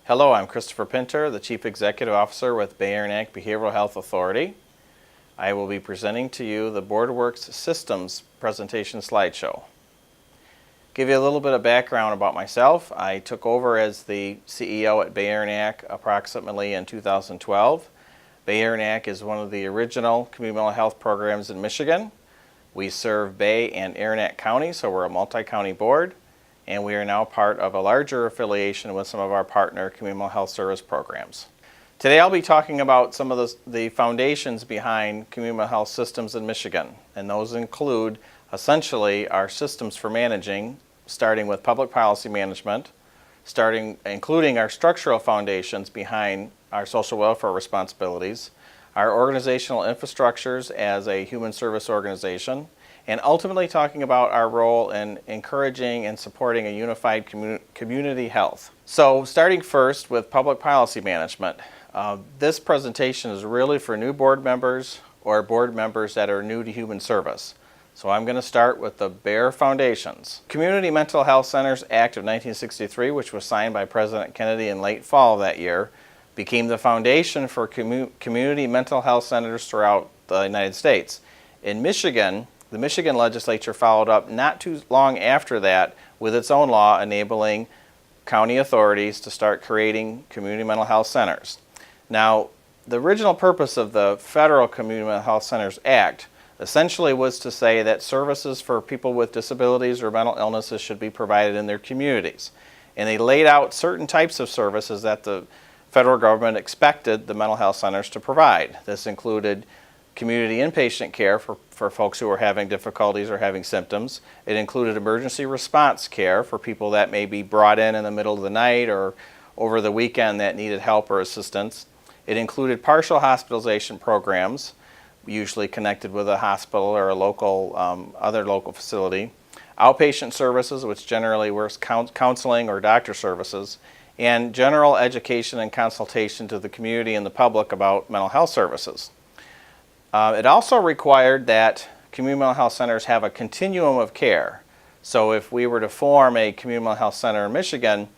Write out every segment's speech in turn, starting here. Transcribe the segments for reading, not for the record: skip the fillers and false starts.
Hello, I'm Christopher Pinter, the Chief Executive Officer with Bay Area Behavioral Health Authority. I will be presenting to you the BoardWorks Systems presentation slideshow. Give you a little bit of background about myself. I took over as the CEO at Bay Area approximately in 2012. Bay Area is one of the original community mental health programs in Michigan. We serve Bay and Aranac County, so we're a multi-county board, and we are now part of a larger affiliation with some of our partner community mental health service programs. Today I'll be talking about some of the foundations behind community mental health systems in Michigan, and those include essentially our systems for managing, starting with public policy management, including our structural foundations behind our social welfare responsibilities, our organizational infrastructures as a human service organization, and ultimately talking about our role in encouraging and supporting a unified community health. So starting first with public policy management, this presentation is really for new board members or board members that are new to human service. So I'm going to start with the bare foundations. Community Mental Health Centers Act of 1963, which was signed by President Kennedy in late fall of that year, became the foundation for community mental health centers throughout the United States. In Michigan, the Michigan legislature followed up not too long after that with its own law enabling county authorities to start creating community mental health centers. Now, the original purpose of the Federal Community Mental Health Centers Act essentially was to say that services for people with disabilities or mental illnesses should be provided in their communities. And they laid out certain types of services that the federal government expected the mental health centers to provide. This included community inpatient care for folks who are having difficulties or having symptoms. It included emergency response care for people that may be brought in the middle of the night or over the weekend that needed help or assistance. It included partial hospitalization programs, usually connected with a hospital or a local, other local facility. Outpatient services, which generally were counseling or doctor services, and general education and consultation to the community and the public about mental health services. It also required that community mental health centers have a continuum of care. So if we were to form a community mental health center in Michigan,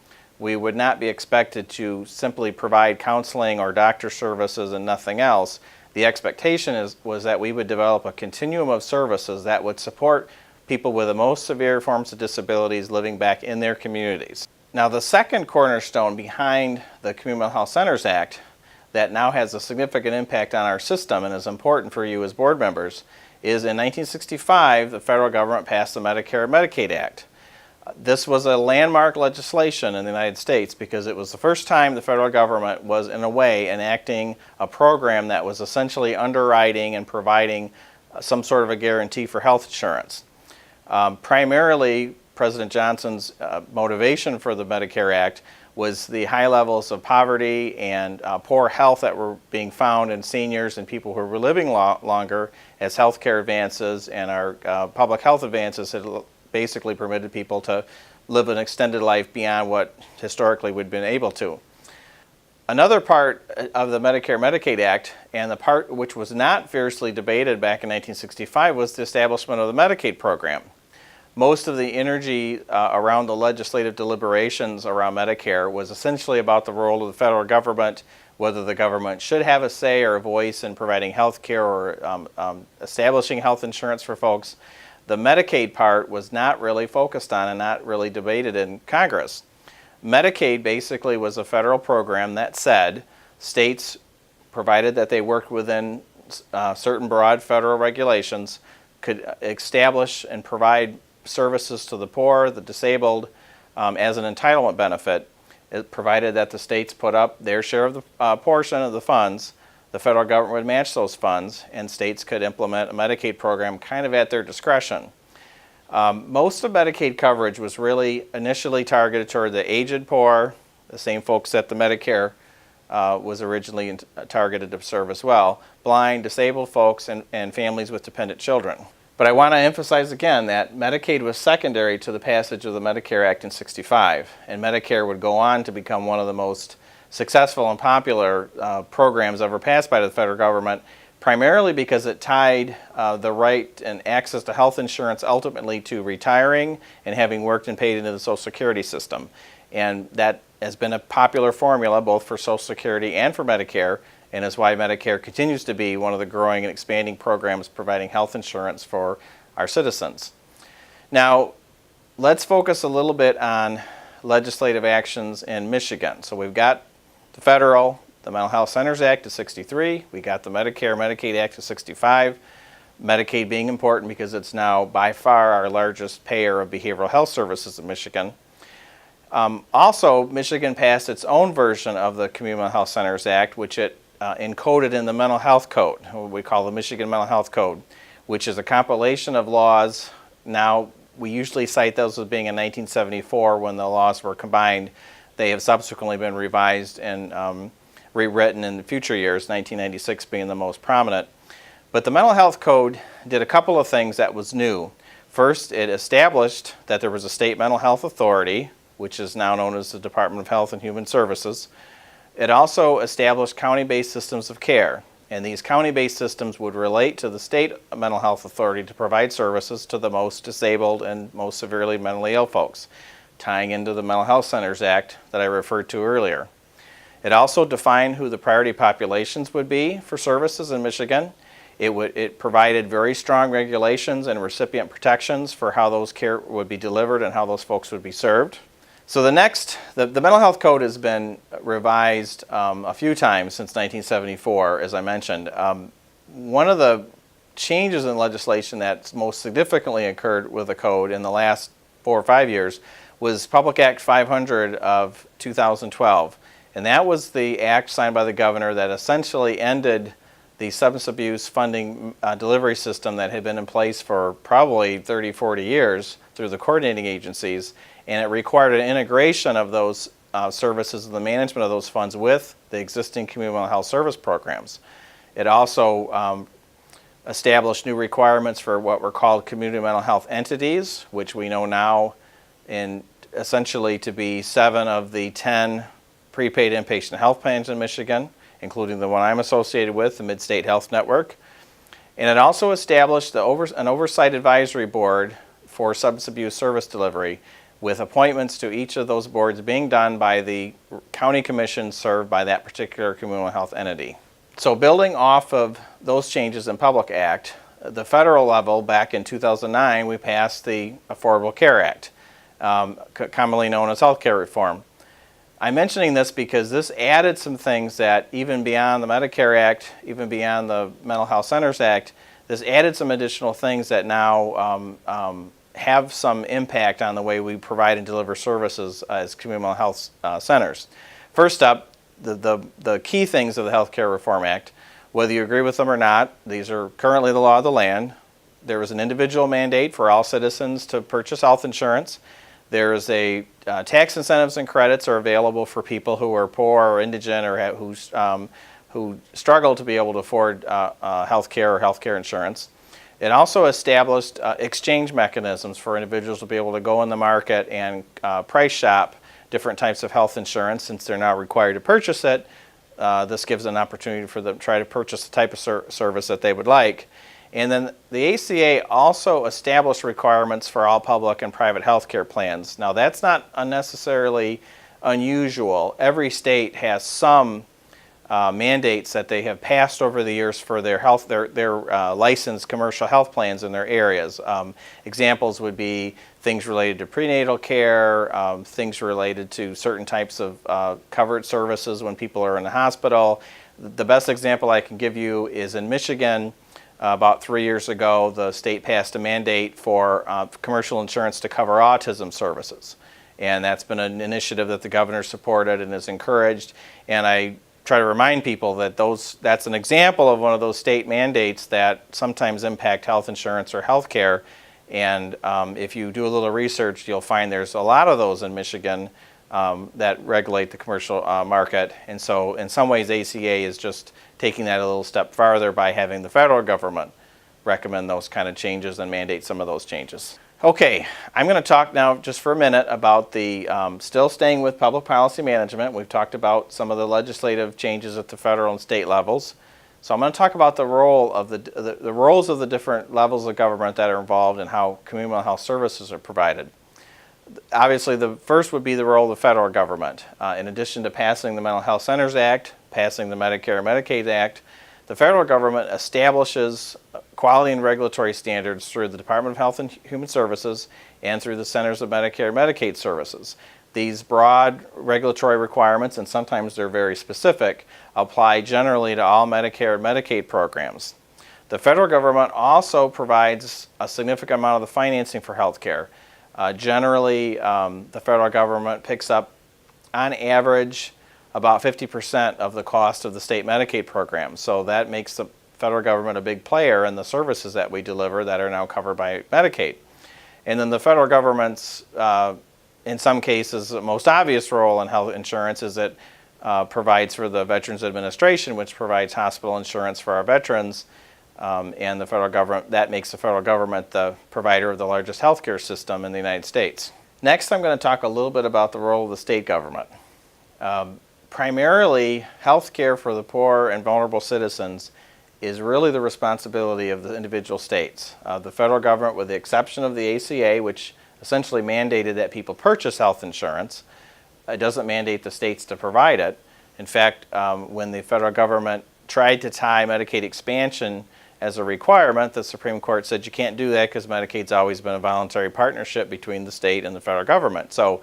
we would not be expected to simply provide counseling or doctor services and nothing else. The expectation was that we would develop a continuum of services that would support people with the most severe forms of disabilities living back in their communities. Now, the second cornerstone behind the Community Mental Health Centers Act that now has a significant impact on our system and is important for you as board members is in 1965, the federal government passed the Medicare and Medicaid Act. This was a landmark legislation in the United States because it was the first time the federal government was, in a way, enacting a program that was essentially underwriting and providing some sort of a guarantee for health insurance. Primarily, President Johnson's motivation for the Medicare Act was the high levels of poverty and poor health that were being found in seniors and people who were living longer as healthcare advances and our public health advances had basically permitted people to live an extended life beyond what historically we'd been able to. Another part of the Medicare-Medicaid Act, and the part which was not fiercely debated back in 1965, was the establishment of the Medicaid program. Most of the energy around the legislative deliberations around Medicare was essentially about the role of the federal government, whether the government should have a say or a voice in providing health care or establishing health insurance for folks. The Medicaid part was not really focused on and not really debated in Congress. Medicaid basically was a federal program that said states, provided that they worked within certain broad federal regulations, could establish and provide services to the poor, the disabled, as an entitlement benefit. It provided that the states put up their share of the portion of the funds. The federal government would match those funds, and states could implement a Medicaid program kind of at their discretion. Most of Medicaid coverage was really initially targeted toward the aged poor, the same folks that the Medicare was originally targeted to serve as well, blind, disabled folks, and families with dependent children. But I want to emphasize again that Medicaid was secondary to the passage of the Medicare Act in '65, and Medicare would go on to become one of the most successful and popular programs ever passed by the federal government, primarily because it tied the right and access to health insurance ultimately to retiring and having worked and paid into the Social Security system. And that has been a popular formula both for Social Security and for Medicare, and is why Medicare continues to be one of the growing and expanding programs providing health insurance for our citizens. Now, let's focus a little bit on legislative actions in Michigan. So we've got the federal, the Mental Health Centers Act of '63, we got the Medicare Medicaid Act of '65, Medicaid being important because it's now by far our largest payer of behavioral health services in Michigan. Also, Michigan passed its own version of the Community Mental Health Centers Act, which it encoded in the Mental Health Code, what we call the Michigan Mental Health Code, which is a compilation of laws. Now, we usually cite those as being in 1974 when the laws were combined. They have subsequently been revised and rewritten in the future years, 1996 being the most prominent. But the Mental Health Code did a couple of things that was new. First, it established that there was a state mental health authority, which is now known as the Department of Health and Human Services. It also established county-based systems of care, and these county-based systems would relate to the state mental health authority to provide services to the most disabled and most severely mentally ill folks, tying into the Mental Health Centers Act that I referred to earlier. It also defined who the priority populations would be for services in Michigan. It provided very strong regulations and recipient protections for how those care would be delivered and how those folks would be served. So the Mental Health Code has been revised a few times since 1974, as I mentioned. One of the changes in legislation that's most significantly occurred with the code in the last 4 or 5 years was Public Act 500 of 2012. And that was the act signed by the governor that essentially ended the substance abuse funding delivery system that had been in place for probably 30, 40 years through the coordinating agencies. And it required an integration of those services and the management of those funds with the existing community mental health service programs. It also established new requirements for what were called community mental health entities, which we know now in essentially to be 7 of the 10 prepaid inpatient health plans in Michigan, including the one I'm associated with, the Mid-State Health Network. And it also established an oversight advisory board for substance abuse service delivery, with appointments to each of those boards being done by the county commission served by that particular communal health entity. So building off of those changes in Public Act, the federal level, back in 2009, we passed the Affordable Care Act, commonly known as health care reform. I'm mentioning this because this added some things that even beyond the Medicare Act, even beyond the Mental Health Centers Act, this added some additional things that now have some impact on the way we provide and deliver services as community mental health centers. First up, the key things of the Health Care Reform Act, whether you agree with them or not, these are currently the law of the land. There is an individual mandate for all citizens to purchase health insurance. There is a tax incentives and credits are available for people who are poor or indigent or who struggle to be able to afford health care or health care insurance. It also established exchange mechanisms for individuals to be able to go in the market and price shop different types of health insurance. Since they're not required to purchase it, this gives an opportunity for them to try to purchase the type of service that they would like. And then the ACA also established requirements for all public and private health care plans. Now, that's not unnecessarily unusual. Every state has some mandates that they have passed over the years for their licensed commercial health plans in their areas. Examples would be things related to prenatal care, things related to certain types of covered services when people are in the hospital. The best example I can give you is in Michigan. About 3 years ago, the state passed a mandate for commercial insurance to cover autism services. And that's been an initiative that the governor supported and has encouraged. And I try to remind people that that's an example of one of those state mandates that sometimes impact health insurance or health care. And if you do a little research, you'll find there's a lot of those in Michigan that regulate the commercial market. And so in some ways, ACA is just taking that a little step farther by having the federal government recommend those kind of changes and mandate some of those changes. Okay, I'm going to talk now just for a minute about the still staying with public policy management. We've talked about some of the legislative changes at the federal and state levels. So I'm going to talk about the role of the roles of the different levels of government that are involved in how community mental health services are provided. Obviously, the first would be the role of the federal government. In addition to passing the Mental Health Centers Act, passing the Medicare and Medicaid Act, the federal government establishes quality and regulatory standards through the Department of Health and Human Services and through the Centers of Medicare and Medicaid Services. These broad regulatory requirements, and sometimes they're very specific, apply generally to all Medicare and Medicaid programs. The federal government also provides a significant amount of the financing for health care. Generally, the federal government picks up, on average, about 50% of the cost of the state Medicaid program. So that makes the federal government a big player in the services that we deliver that are now covered by Medicaid. And then the federal government's, in some cases, the most obvious role in health insurance is it provides for the Veterans Administration, which provides hospital insurance for our veterans. And the federal government, that makes the federal government the provider of the largest healthcare system in the United States. Next, I'm going to talk a little bit about the role of the state government. Primarily, healthcare for the poor and vulnerable citizens is really the responsibility of the individual states. The federal government, with the exception of the ACA, which essentially mandated that people purchase health insurance, it doesn't mandate the states to provide it. In fact, when the federal government tried to tie Medicaid expansion as a requirement, the Supreme Court said you can't do that because Medicaid's always been a voluntary partnership between the state and the federal government. So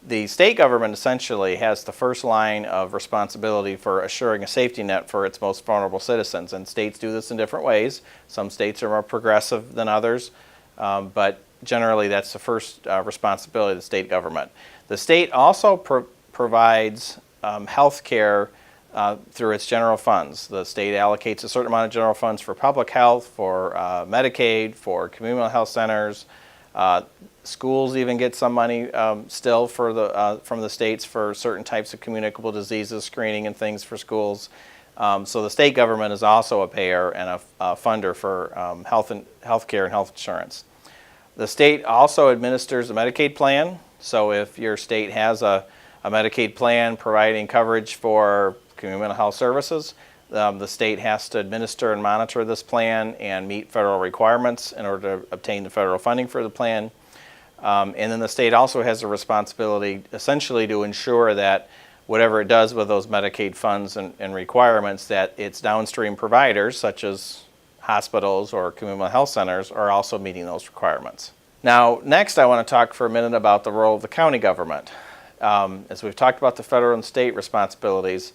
the state government essentially has the first line of responsibility for assuring a safety net for its most vulnerable citizens. And states do this in different ways. Some states are more progressive than others, but generally that's the first responsibility of the state government. The state also provides health care through its general funds. The state allocates a certain amount of general funds for public health, for Medicaid, for communal health centers. Schools even get some money still for from the states for certain types of communicable diseases, screening and things for schools. So the state government is also a payer and a funder for health care and health insurance. The state also administers a Medicaid plan. So if your state has a Medicaid plan providing coverage for community mental health services, the state has to administer and monitor this plan and meet federal requirements in order to obtain the federal funding for the plan. And then the state also has a responsibility essentially to ensure that whatever it does with those Medicaid funds and requirements, that its downstream providers, such as hospitals or community health centers, are also meeting those requirements. Now, next I want to talk for a minute about the role of the county government. As we've talked about the federal and state responsibilities,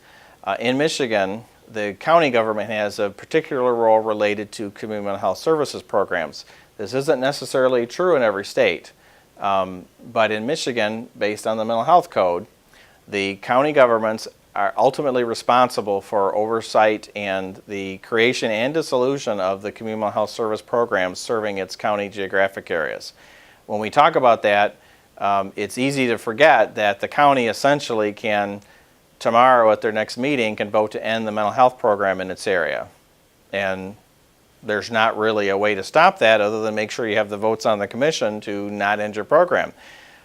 in Michigan, the county government has a particular role related to community mental health services programs. This isn't necessarily true in every state, but in Michigan, based on the Mental Health Code, the county governments are ultimately responsible for oversight and the creation and dissolution of the community mental health service programs serving its county geographic areas. When we talk about that, it's easy to forget that the county essentially can, tomorrow at their next meeting, can vote to end the mental health program in its area. And there's not really a way to stop that other than make sure you have the votes on the commission to not end your program.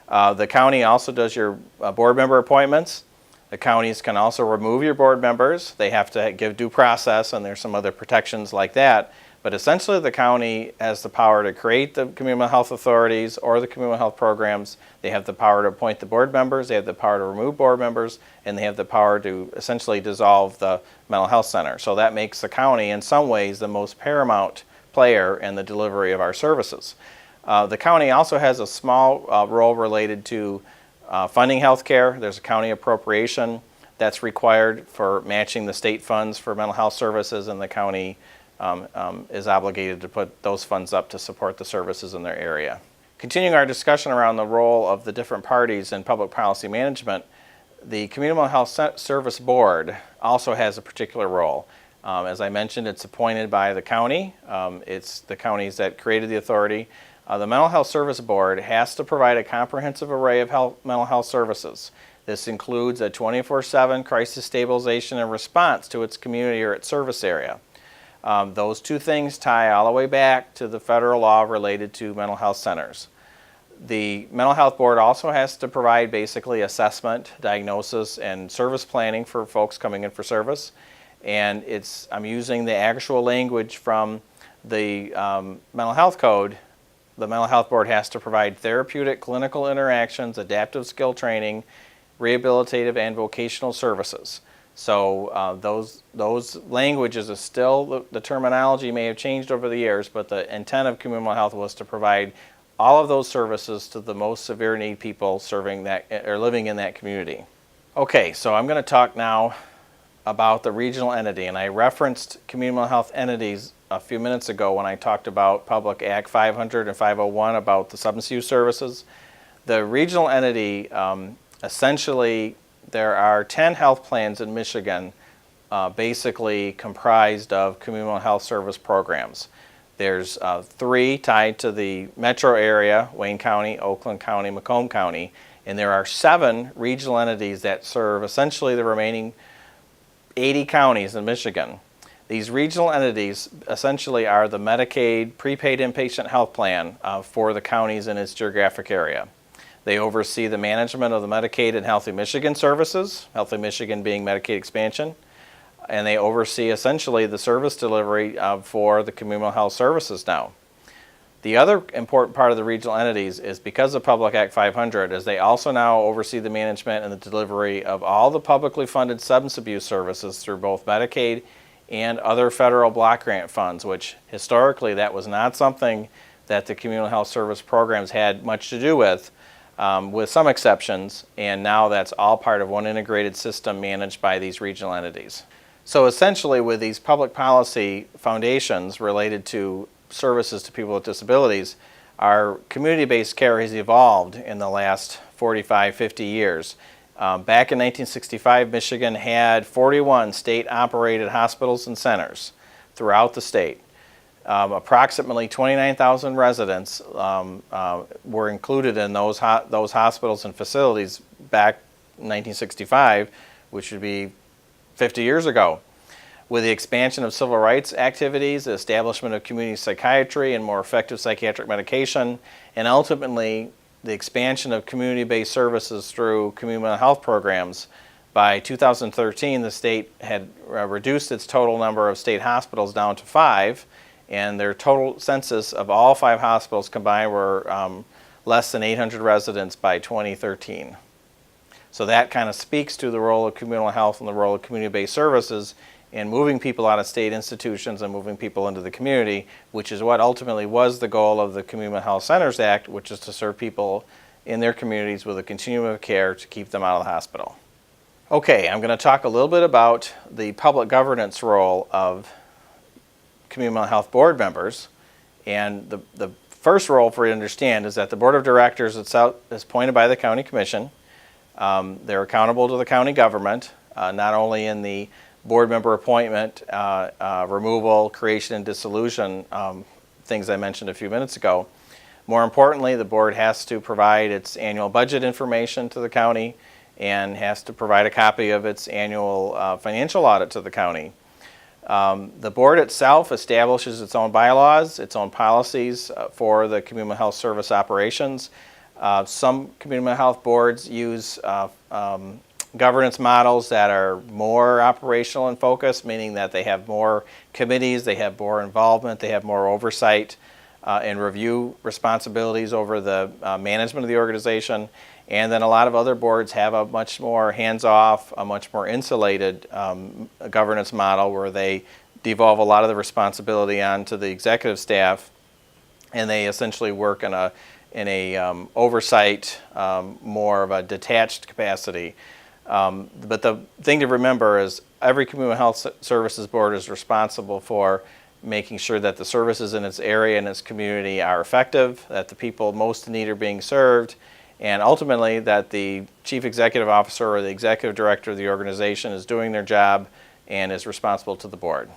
The county also does your board member appointments. The counties can also remove your board members. They have to give due process, and there's some other protections like that. But essentially the county has the power to create the community mental health authorities or the community health programs. They have the power to appoint the board members, they have the power to remove board members, and they have the power to essentially dissolve the mental health center. So that makes the county in some ways the most paramount player in the delivery of our services. The county also has a small role related to funding health care. There's a county appropriation that's required for matching the state funds for mental health services, and the county is obligated to put those funds up to support the services in their area. Continuing our discussion around the role of the different parties in public policy management, the Community Mental Health Service Board also has a particular role. As I mentioned, it's appointed by the county. It's the counties that created the authority. The Mental Health Service Board has to provide a comprehensive array of mental health services. This includes a 24/7 crisis stabilization and response to its community or its service area. Those two things tie all the way back to the federal law related to mental health centers. The Mental Health Board also has to provide basically assessment, diagnosis, and service planning for folks coming in for service. And I'm using the actual language from the Mental Health Code the Mental Health Board has to provide therapeutic clinical interactions, adaptive skill training, rehabilitative and vocational services. So those languages is still, the terminology may have changed over the years, but the intent of community mental health was to provide all of those services to the most severe need people serving that or living in that community. Okay, so I'm going to talk now about the regional entity, and I referenced community mental health entities a few minutes ago when I talked about Public Act 500 and 501 about the substance use services. The regional entity, essentially, there are 10 health plans in Michigan basically comprised of community mental health service programs. There's 3 tied to the metro area, Wayne County, Oakland County, Macomb County, and there are 7 regional entities that serve essentially the remaining 80 counties in Michigan. These regional entities essentially are the Medicaid prepaid inpatient health plan for the counties in its geographic area. They oversee the management of the Medicaid and Healthy Michigan services, Healthy Michigan being Medicaid expansion, and they oversee essentially the service delivery for the community mental health services now. The other important part of the regional entities is because of Public Act 500 is they also now oversee the management and the delivery of all the publicly funded substance abuse services through both Medicaid and other federal block grant funds, which historically that was not something that the community health service programs had much to do with some exceptions, and now that's all part of one integrated system managed by these regional entities. So essentially with these public policy foundations related to services to people with disabilities, our community-based care has evolved in the last 45, 50 years. Back in 1965, Michigan had 41 state-operated hospitals and centers throughout the state. Approximately 29,000 residents were included in those hospitals and facilities back in 1965, which would be 50 years ago. With the expansion of civil rights activities, the establishment of community psychiatry and more effective psychiatric medication, and ultimately the expansion of community-based services through community mental health programs, by 2013 the state had reduced its total number of state hospitals down to 5, and their total census of all 5 hospitals combined were less than 800 residents by 2013. So that kind of speaks to the role of community mental health and the role of community-based services in moving people out of state institutions and moving people into the community, which is what ultimately was the goal of the Community Mental Health Centers Act, which is to serve people in their communities with a continuum of care to keep them out of the hospital. Okay, I'm going to talk a little bit about the public governance role of Community Mental Health Board members. And the first role for you to understand is that the Board of Directors itself is appointed by the County Commission. They're accountable to the county government, not only in the board member appointment, removal, creation, and dissolution, things I mentioned a few minutes ago. More importantly, the board has to provide its annual budget information to the county and has to provide a copy of its annual financial audit to the county. The board itself establishes its own bylaws, its own policies for the community mental health service operations. Some community mental health boards use governance models that are more operational in focus, meaning that they have more committees, they have more involvement, they have more oversight and review responsibilities over the management of the organization. And then a lot of other boards have a much more hands-off, a much more insulated governance model where they devolve a lot of the responsibility onto the executive staff, and they essentially work in a oversight, more of a detached capacity. But the thing to remember is every community health services board is responsible for making sure that the services in its area and its community are effective, that the people most in need are being served, and ultimately that the chief executive officer or the executive director of the organization is doing their job and is responsible to the board.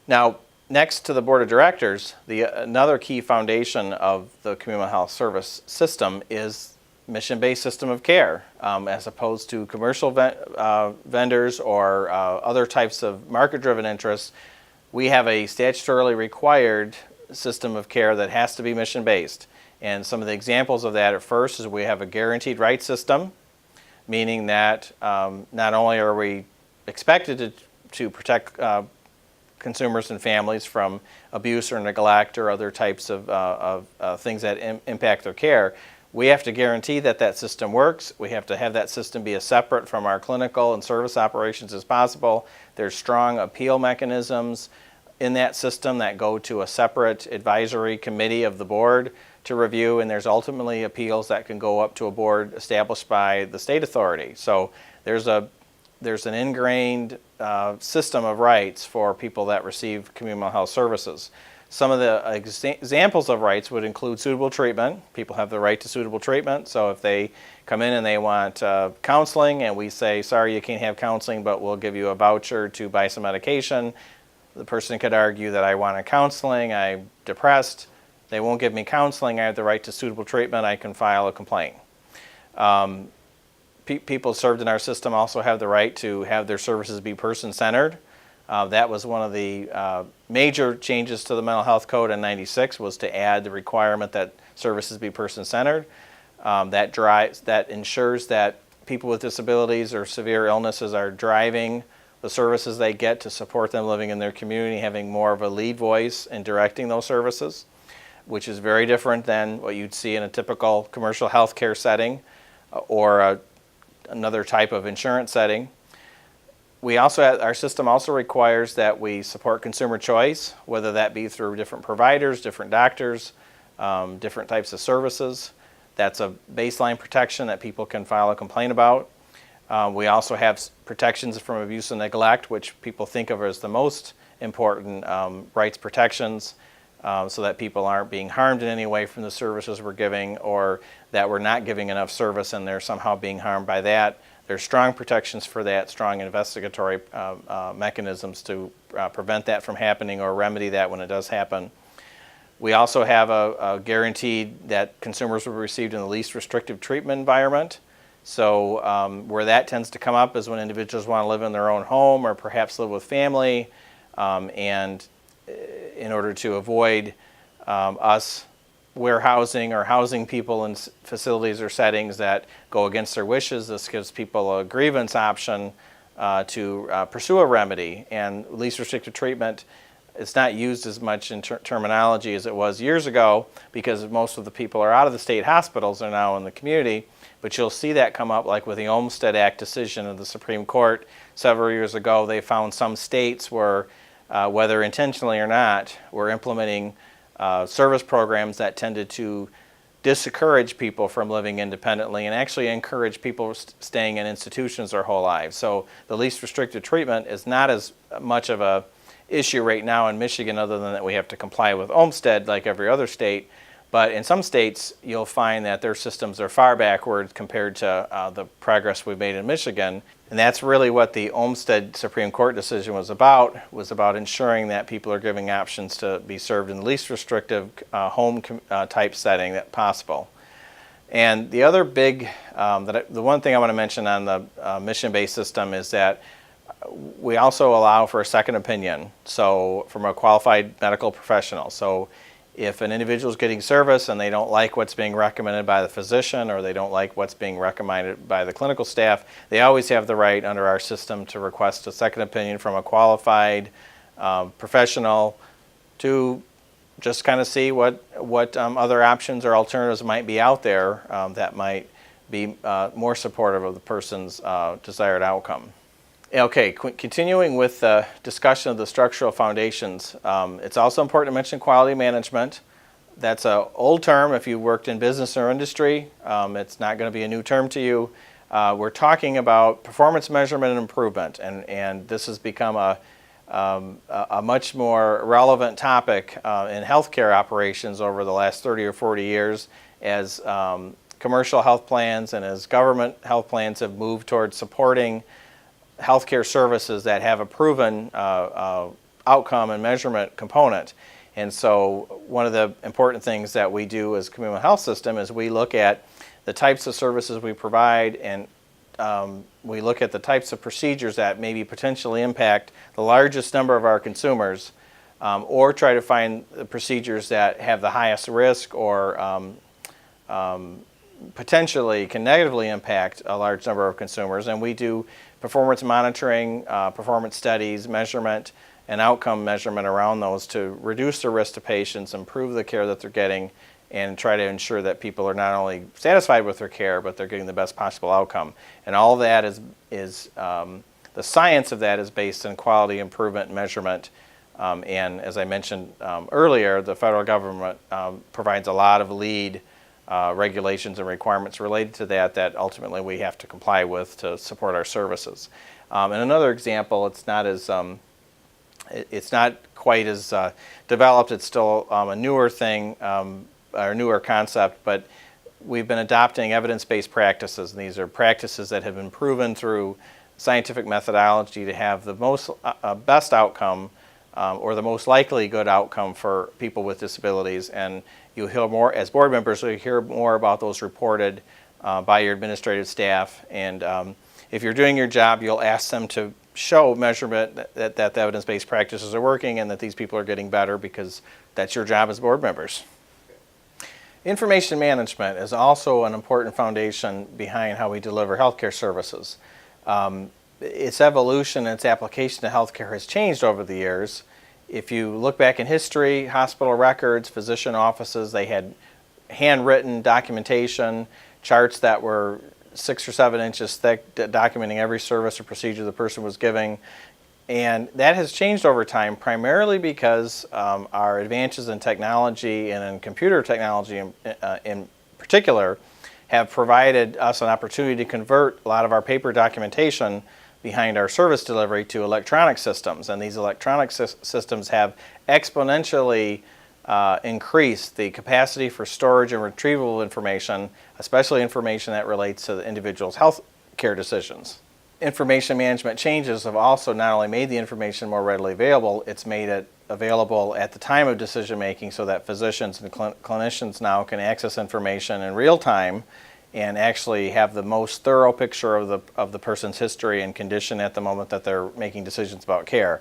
Now, next to the board of directors, another key foundation of the community health service system is mission-based system of care, as opposed to commercial vendors or other types of market-driven interests. We have a statutorily required system of care that has to be mission-based. And some of the examples of that at first is we have a guaranteed rights system, meaning that not only are we expected to protect consumers and families from abuse or neglect or other types of things that impact their care. We have to guarantee that that system works. We have to have that system be as separate from our clinical and service operations as possible. There's strong appeal mechanisms in that system that go to a separate advisory committee of the board to review, and there's ultimately appeals that can go up to a board established by the state authority. So there's an ingrained system of rights for people that receive communal health services. Some of the examples of rights would include suitable treatment. People have the right to suitable treatment. So if they come in and they want counseling and we say, sorry, you can't have counseling, but we'll give you a voucher to buy some medication, the person could argue that I want counseling, I'm depressed, they won't give me counseling, I have the right to suitable treatment, I can file a complaint. People served in our system also have the right to have their services be person-centered. That was one of the major changes to the Mental Health Code in '96, was to add the requirement that services be person-centered. That ensures that people with disabilities or severe illnesses are driving the services they get to support them living in their community, having more of a lead voice in directing those services, which is very different than what you'd see in a typical commercial healthcare setting or another type of insurance setting. Our system also requires that we support consumer choice, whether that be through different providers, different doctors, different types of services. That's a baseline protection that people can file a complaint about. We also have protections from abuse and neglect, which people think of as the most important rights protections, so that people aren't being harmed in any way from the services we're giving, or that we're not giving enough service and they're somehow being harmed by that. There's strong protections for that, strong investigatory mechanisms to prevent that from happening or remedy that when it does happen. We also have a guarantee that consumers will be received in the least restrictive treatment environment. So where that tends to come up is when individuals want to live in their own home or perhaps live with family, and in order to avoid us warehousing or housing people in facilities or settings that go against their wishes. This gives people a grievance option to pursue a remedy. And least restrictive treatment, it's not used as much in terminology as it was years ago, because most of the people are out of the state hospitals, are now in the community. But you'll see that come up like with the Olmstead Act decision of the Supreme Court several years ago. They found some states were, whether intentionally or not, were implementing service programs that tended to discourage people from living independently and actually encourage people staying in institutions their whole lives. So the least restrictive treatment is not as much of a issue right now in Michigan, other than that we have to comply with Olmstead like every other state. But in some states, you'll find that their systems are far backward compared to the progress we've made in Michigan. And that's really what the Olmstead Supreme Court decision was about ensuring that people are giving options to be served in the least restrictive home type setting that possible. And the other big, the one thing I want to mention on the mission-based system is that we also allow for a second opinion, so from a qualified medical professional. So if an individual is getting service and they don't like what's being recommended by the physician, or they don't like what's being recommended by the clinical staff, they always have the right under our system to request a second opinion from a qualified professional to just kind of see what other options or alternatives might be out there that might be more supportive of the person's desired outcome. Okay, continuing with the discussion of the structural foundations, it's also important to mention quality management. That's an old term if you worked in business or industry. It's not going to be a new term to you. We're talking about performance measurement and improvement, and this has become a much more relevant topic in healthcare operations over the last 30 or 40 years as commercial health plans and as government health plans have moved towards supporting healthcare services that have a proven outcome and measurement component. And so one of the important things that we do as a communal health system is we look at the types of services we provide, and we look at the types of procedures that maybe potentially impact the largest number of our consumers, or try to find the procedures that have the highest risk or potentially can negatively impact a large number of consumers. And we do performance monitoring, performance studies, measurement, and outcome measurement around those to reduce the risk to patients, improve the care that they're getting, and try to ensure that people are not only satisfied with their care, but they're getting the best possible outcome. And all of that is the science of that is based in quality improvement and measurement. And as I mentioned earlier, the federal government provides a lot of lead regulations and requirements related to that ultimately we have to comply with to support our services. And another example, it's not quite as developed. It's still a newer thing, or newer concept, but we've been adopting evidence-based practices, and these are practices that have been proven through scientific methodology to have the most best outcome or the most likely good outcome for people with disabilities. And you'll hear more, as board members, you'll hear more about those reported by your administrative staff. And if you're doing your job, you'll ask them to show measurement that the evidence-based practices are working and that these people are getting better, because that's your job as board members. Information management is also an important foundation behind how we deliver healthcare services. Its evolution and its application to healthcare has changed over the years. If you look back in history, hospital records, physician offices, they had handwritten documentation, charts that were 6 or 7 inches thick, documenting every service or procedure the person was giving. And that has changed over time, primarily because our advances in technology and in computer technology in particular have provided us an opportunity to convert a lot of our paper documentation behind our service delivery to electronic systems. And these electronic systems have exponentially increased the capacity for storage and retrieval of information, especially information that relates to the individual's health care decisions. Information management changes have also not only made the information more readily available, it's made it available at the time of decision making so that physicians and clinicians now can access information in real time and actually have the most thorough picture of the person's history and condition at the moment that they're making decisions about care.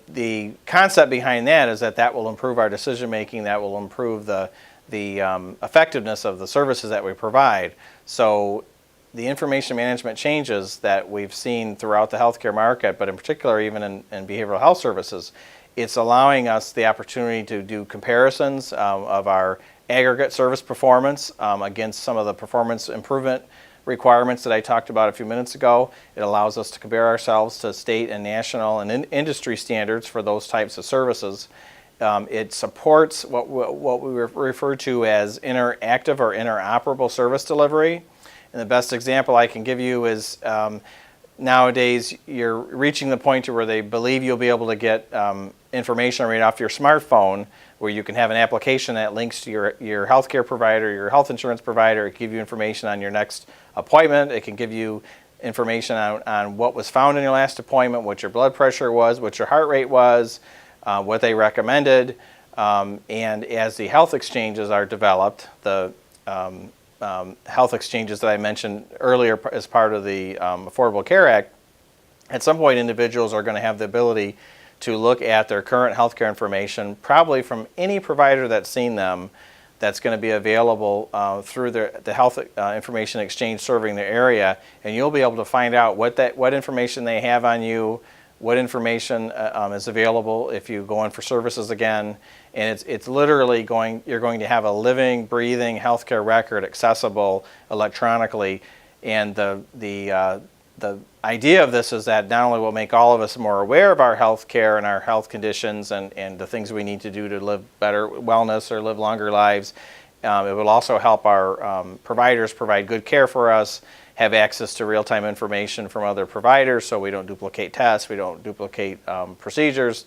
The concept behind that is that will improve our decision making, that will improve the effectiveness of the services that we provide. So the information management changes that we've seen throughout the healthcare market, but in particular even in behavioral health services, it's allowing us the opportunity to do comparisons of our aggregate service performance against some of the performance improvement requirements that I talked about a few minutes ago. It allows us to compare ourselves to state and national and industry standards for those types of services. It supports what we refer to as interactive or interoperable service delivery. And the best example I can give you is nowadays you're reaching the point where they believe you'll be able to get information right off your smartphone, where you can have an application that links to your healthcare provider, your health insurance provider. It can give you information on your next appointment. It can give you information on what was found in your last appointment, what your blood pressure was, what your heart rate was, what they recommended. And as the health exchanges are developed, the health exchanges that I mentioned earlier as part of the Affordable Care Act, at some point individuals are going to have the ability to look at their current healthcare information, probably from any provider that's seen them, that's going to be available through the health information exchange serving their area, and you'll be able to find out what information they have on you, what information is available if you go in for services again. And it's literally you're going to have a living, breathing healthcare record accessible electronically. And the idea of this is that not only will make all of us more aware of our health care and our health conditions and the things we need to do to live better wellness or live longer lives, it will also help our providers provide good care for us, have access to real-time information from other providers so we don't duplicate tests, we don't duplicate procedures.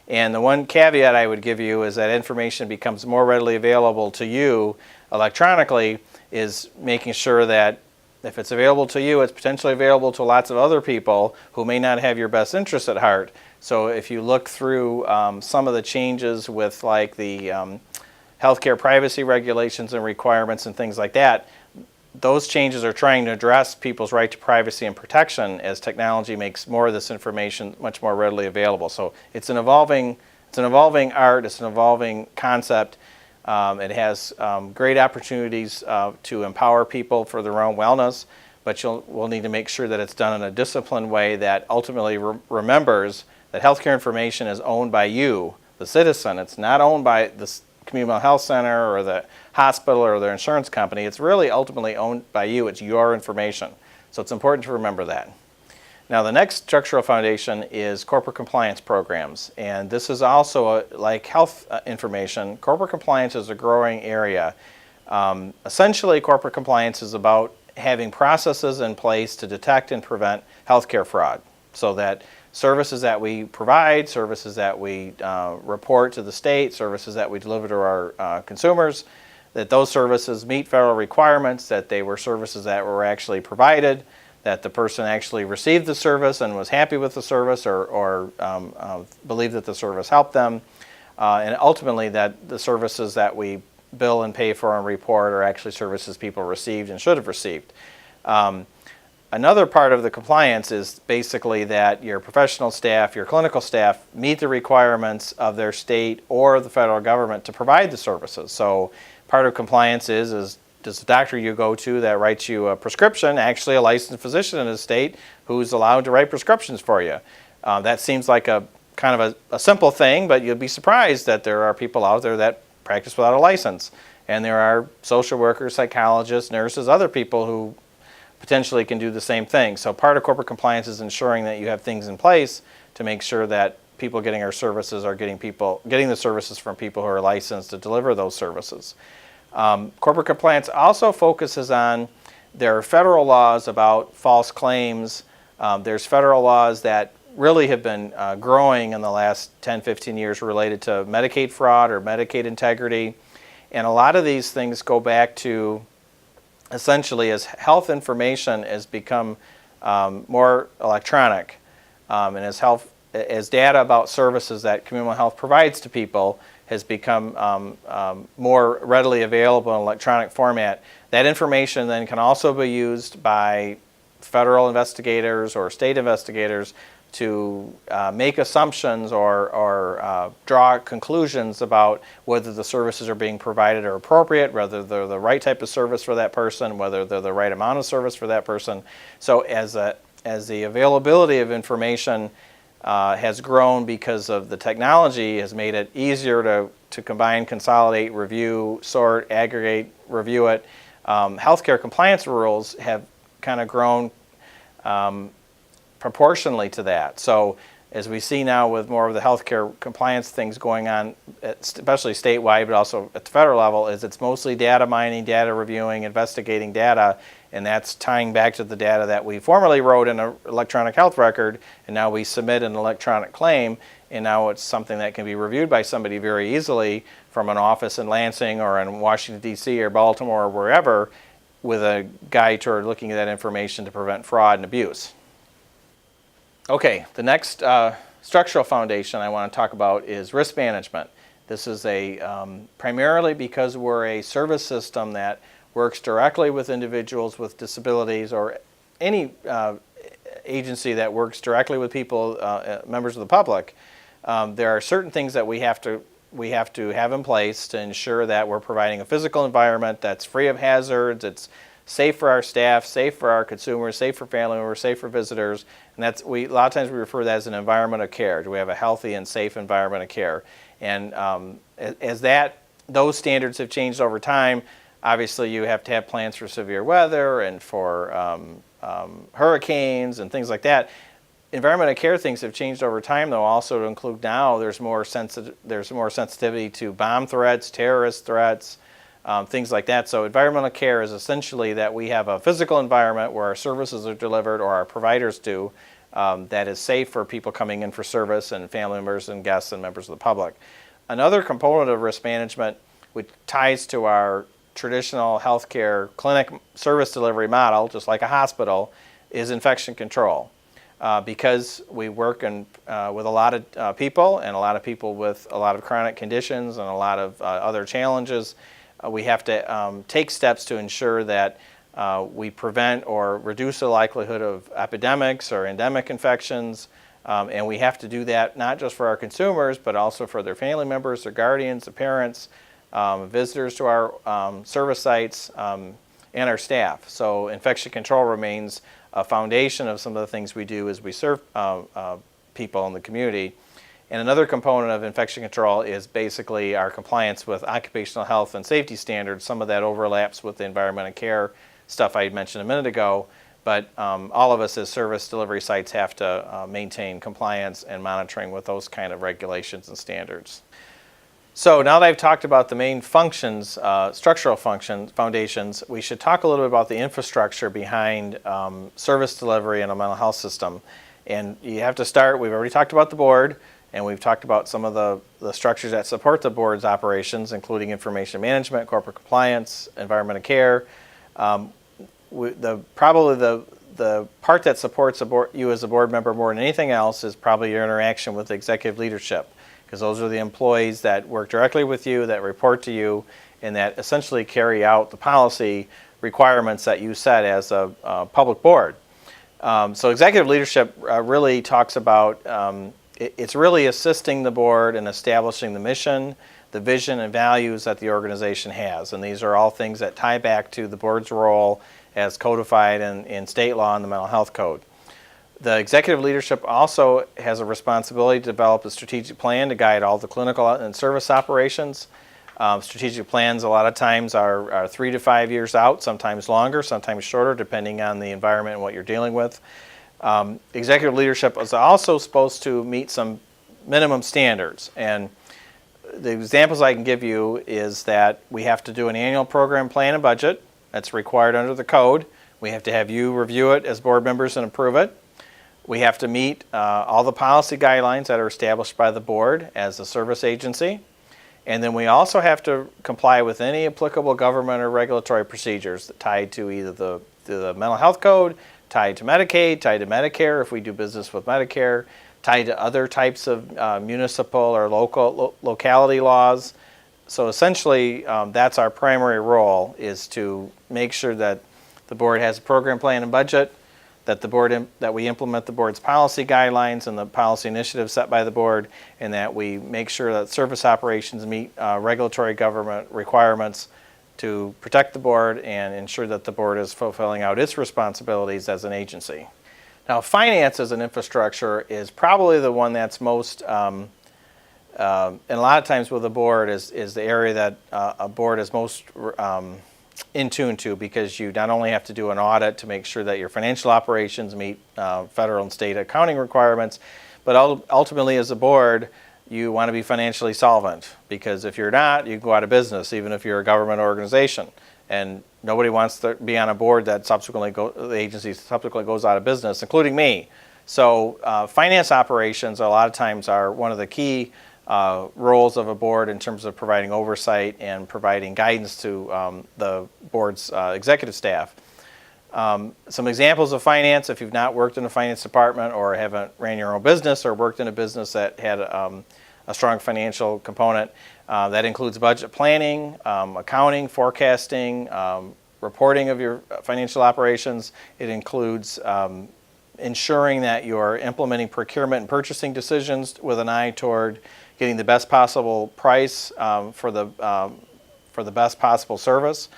And the one caveat I would give you is that information becomes more readily available to you electronically is making sure that if it's available to you, it's potentially available to lots of other people who may not have your best interests at heart. So if you look through some of the changes with like the healthcare privacy regulations and requirements and things like that, those changes are trying to address people's right to privacy and protection as technology makes more of this information much more readily available. So it's an evolving art, it's an evolving concept. It has great opportunities to empower people for their own wellness, but we'll need to make sure that it's done in a disciplined way that ultimately remembers that healthcare information is owned by you, the citizen. It's not owned by the community health center or the hospital or their insurance company. It's really ultimately owned by you. It's your information. So it's important to remember that. Now the next structural foundation is corporate compliance programs, and this is also like health information. Corporate compliance is a growing area. Essentially, corporate compliance is about having processes in place to detect and prevent healthcare fraud, so that services that we provide, services that we report to the state, services that we deliver to our consumers, that those services meet federal requirements, that they were services that were actually provided, that the person actually received the service and was happy with the service or believed that the service helped them, and ultimately that the services that we bill and pay for and report are actually services people received and should have received. Another part of the compliance is basically that your professional staff, your clinical staff, meet the requirements of their state or the federal government to provide the services. So part of compliance is does the doctor you go to that writes you a prescription actually a licensed physician in the state who's allowed to write prescriptions for you? That seems like a kind of a simple thing, but you'll be surprised that there are people out there that practice without a license. And there are social workers, psychologists, nurses, other people who potentially can do the same thing. So part of corporate compliance is ensuring that you have things in place to make sure that people getting our services are getting the services from people who are licensed to deliver those services. Corporate compliance also focuses on, there are federal laws about false claims. There's federal laws that really have been growing in the last 10, 15 years related to Medicaid fraud or Medicaid integrity. And a lot of these things go back to essentially as health information has become more electronic, and as data about services that communal health provides to people has become more readily available in electronic format. That information then can also be used by federal investigators or state investigators to make assumptions or draw conclusions about whether the services are being provided are appropriate, whether they're the right type of service for that person, whether they're the right amount of service for that person. So as the availability of information has grown because of the technology, has made it easier to combine, consolidate, review, sort, aggregate, review it. Healthcare compliance rules have kind of grown proportionally to that. So as we see now with more of the healthcare compliance things going on, especially statewide, but also at the federal level, is it's mostly data mining, data reviewing, investigating data, and that's tying back to the data that we formerly wrote in an electronic health record, and now we submit an electronic claim, and now it's something that can be reviewed by somebody very easily from an office in Lansing or in Washington, D.C. or Baltimore or wherever, with a guide toward looking at that information to prevent fraud and abuse. Okay, the next structural foundation I want to talk about is risk management. This is primarily because we're a service system that works directly with individuals with disabilities or any agency that works directly with people, members of the public. There are certain things that we have to have in place to ensure that we're providing a physical environment that's free of hazards, it's safe for our staff, safe for our consumers, safe for family members, safe for visitors, and a lot of times we refer to that as an environment of care. Do we have a healthy and safe environment of care? And as those standards have changed over time, obviously you have to have plans for severe weather and for hurricanes and things like that. Environment of care things have changed over time, though, also to include now there's more sensitivity to bomb threats, terrorist threats, things like that. So environmental care is essentially that we have a physical environment where our services are delivered, or our providers do, that is safe for people coming in for service and family members and guests and members of the public. Another component of risk management, which ties to our traditional healthcare clinic service delivery model, just like a hospital, is infection control. Because we work with a lot of people, and a lot of people with a lot of chronic conditions and a lot of other challenges, we have to take steps to ensure that we prevent or reduce the likelihood of epidemics or endemic infections. And we have to do that not just for our consumers, but also for their family members, their guardians, their parents, visitors to our service sites, and our staff. So infection control remains a foundation of some of the things we do as we serve people in the community. And another component of infection control is basically our compliance with occupational health and safety standards. Some of that overlaps with the environmental care stuff I mentioned a minute ago, but all of us as service delivery sites have to maintain compliance and monitoring with those kind of regulations and standards. So now that I've talked about the main functions, structural foundations, we should talk a little bit about the infrastructure behind service delivery in a mental health system. And you have to start, we've already talked about the board, and we've talked about some of the structures that support the board's operations, including information management, corporate compliance, environmental care. Probably the part that supports you as a board member more than anything else is probably your interaction with executive leadership, because those are the employees that work directly with you, that report to you, and that essentially carry out the policy requirements that you set as a public board. So executive leadership really talks about, it's really assisting the board in establishing the mission, the vision, and values that the organization has. And these are all things that tie back to the board's role as codified in state law and the mental health code. The executive leadership also has a responsibility to develop a strategic plan to guide all the clinical and service operations. Strategic plans a lot of times are 3 to 5 years out, sometimes longer, sometimes shorter, depending on the environment and what you're dealing with. Executive leadership is also supposed to meet some minimum standards. And the examples I can give you is that we have to do an annual program plan and budget. That's required under the code. We have to have you review it as board members and approve it. We have to meet all the policy guidelines that are established by the board as a service agency. And then we also have to comply with any applicable government or regulatory procedures tied to either the mental health code, tied to Medicaid, tied to Medicare if we do business with Medicare, tied to other types of municipal or locality laws. So essentially, that's our primary role, is to make sure that the board has a program plan and budget, that we implement the board's policy guidelines and the policy initiatives set by the board, and that we make sure that service operations meet regulatory government requirements to protect the board and ensure that the board is fulfilling out its responsibilities as an agency. Now, finance as an infrastructure is probably the one that's most, and a lot of times with the board is the area that a board is most in tune to, because you not only have to do an audit to make sure that your financial operations meet federal and state accounting requirements, but ultimately as a board, you want to be financially solvent, because if you're not, you go out of business, even if you're a government organization. And nobody wants to be on a board that the agency subsequently goes out of business, including me. So finance operations a lot of times are one of the key roles of a board in terms of providing oversight and providing guidance to the board's executive staff. Some examples of finance, if you've not worked in a finance department or haven't ran your own business or worked in a business that had a strong financial component, that includes budget planning, accounting, forecasting, reporting of your financial operations. It includes ensuring that you're implementing procurement and purchasing decisions with an eye toward getting the best possible price for the best possible service.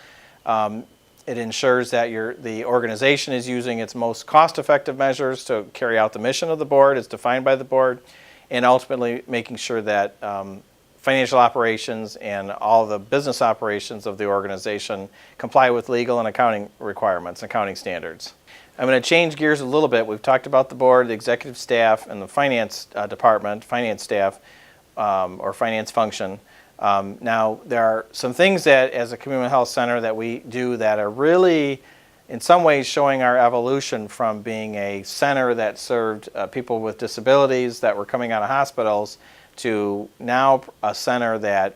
It ensures that the organization is using its most cost-effective measures to carry out the mission of the board as defined by the board, and ultimately making sure that financial operations and all the business operations of the organization comply with legal and accounting requirements, accounting standards. I'm going to change gears a little bit. We've talked about the board, the executive staff, and the finance department, finance staff, or finance function. Now, there are some things that, as a community health center, that we do that are really, in some ways, showing our evolution from being a center that served people with disabilities that were coming out of hospitals to now a center that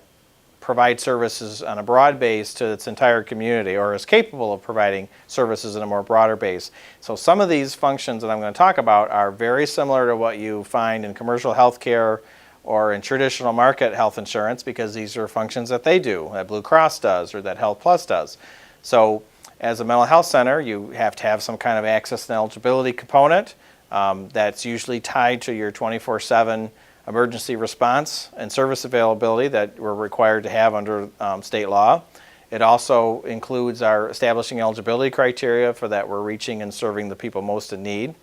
provides services on a broad base to its entire community, or is capable of providing services in a more broader base. So some of these functions that I'm going to talk about are very similar to what you find in commercial health care or in traditional market health insurance, because these are functions that they do, that Blue Cross does or that Health Plus does. So as a mental health center, you have to have some kind of access and eligibility component that's usually tied to your 24/7 emergency response and service availability that we're required to have under state law. It also includes our establishing eligibility criteria for that we're reaching and serving the people most in need.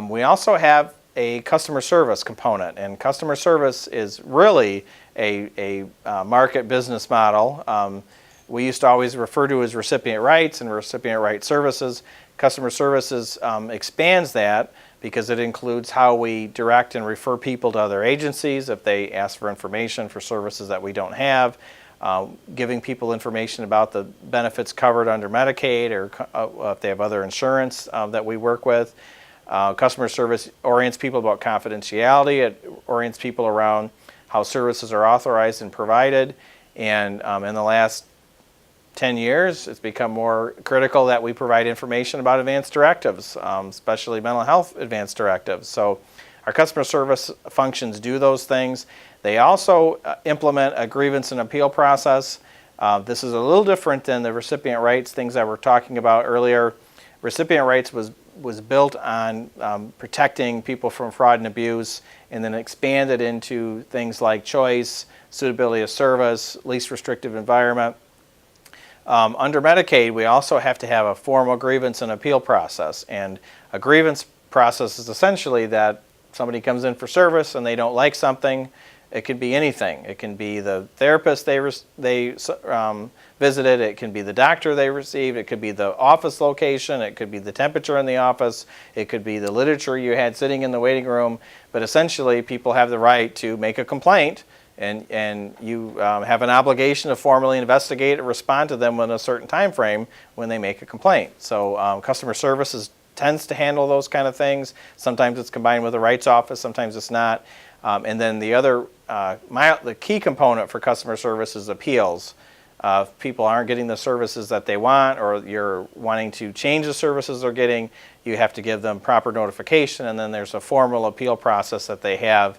We also have a customer service component, and customer service is really a market business model. We used to always refer to as recipient rights and recipient right services. Customer services expands that because it includes how we direct and refer people to other agencies if they ask for information for services that we don't have, giving people information about the benefits covered under Medicaid or if they have other insurance that we work with. Customer service orients people about confidentiality. It orients people around how services are authorized and provided. And in the last 10 years, it's become more critical that we provide information about advanced directives, especially mental health advanced directives. So our customer service functions do those things. They also implement a grievance and appeal process. This is a little different than the recipient rights things that we were talking about earlier. Recipient rights was built on protecting people from fraud and abuse, and then expanded into things like choice, suitability of service, least restrictive environment. Under Medicaid, we also have to have a formal grievance and appeal process. And a grievance process is essentially that somebody comes in for service and they don't like something. It could be anything. It can be the therapist they visited. It can be the doctor they received. It could be the office location. It could be the temperature in the office. It could be the literature you had sitting in the waiting room. But essentially, people have the right to make a complaint, and you have an obligation to formally investigate or respond to them within a certain time frame when they make a complaint. So customer services tends to handle those kind of things. Sometimes it's combined with the rights office. Sometimes it's not. And then the other, the key component for customer service is appeals. If people aren't getting the services that they want, or you're wanting to change the services they're getting, you have to give them proper notification, and then there's a formal appeal process that they have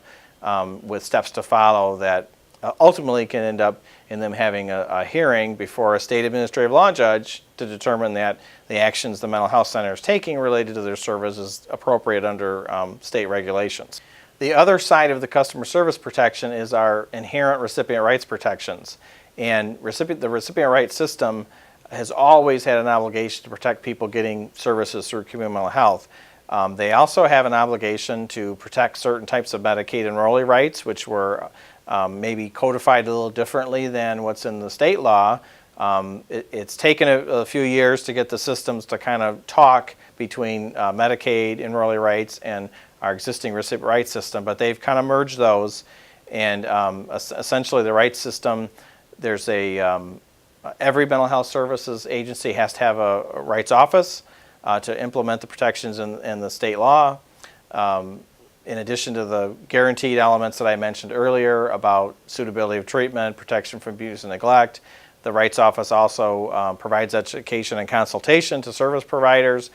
with steps to follow that ultimately can end up in them having a hearing before a state administrative law judge to determine that the actions the mental health center is taking related to their service is appropriate under state regulations. The other side of the customer service protection is our inherent recipient rights protections. And the recipient rights system has always had an obligation to protect people getting services through community mental health. They also have an obligation to protect certain types of Medicaid enrollee rights, which were maybe codified a little differently than what's in the state law. It's taken a few years to get the systems to kind of talk between Medicaid enrollee rights and our existing recipient rights system, but they've kind of merged those. And essentially the rights system, there's every mental health services agency has to have a rights office to implement the protections in the state law. In addition to the guaranteed elements that I mentioned earlier about suitability of treatment, protection from abuse and neglect, the rights office also provides education and consultation to service providers,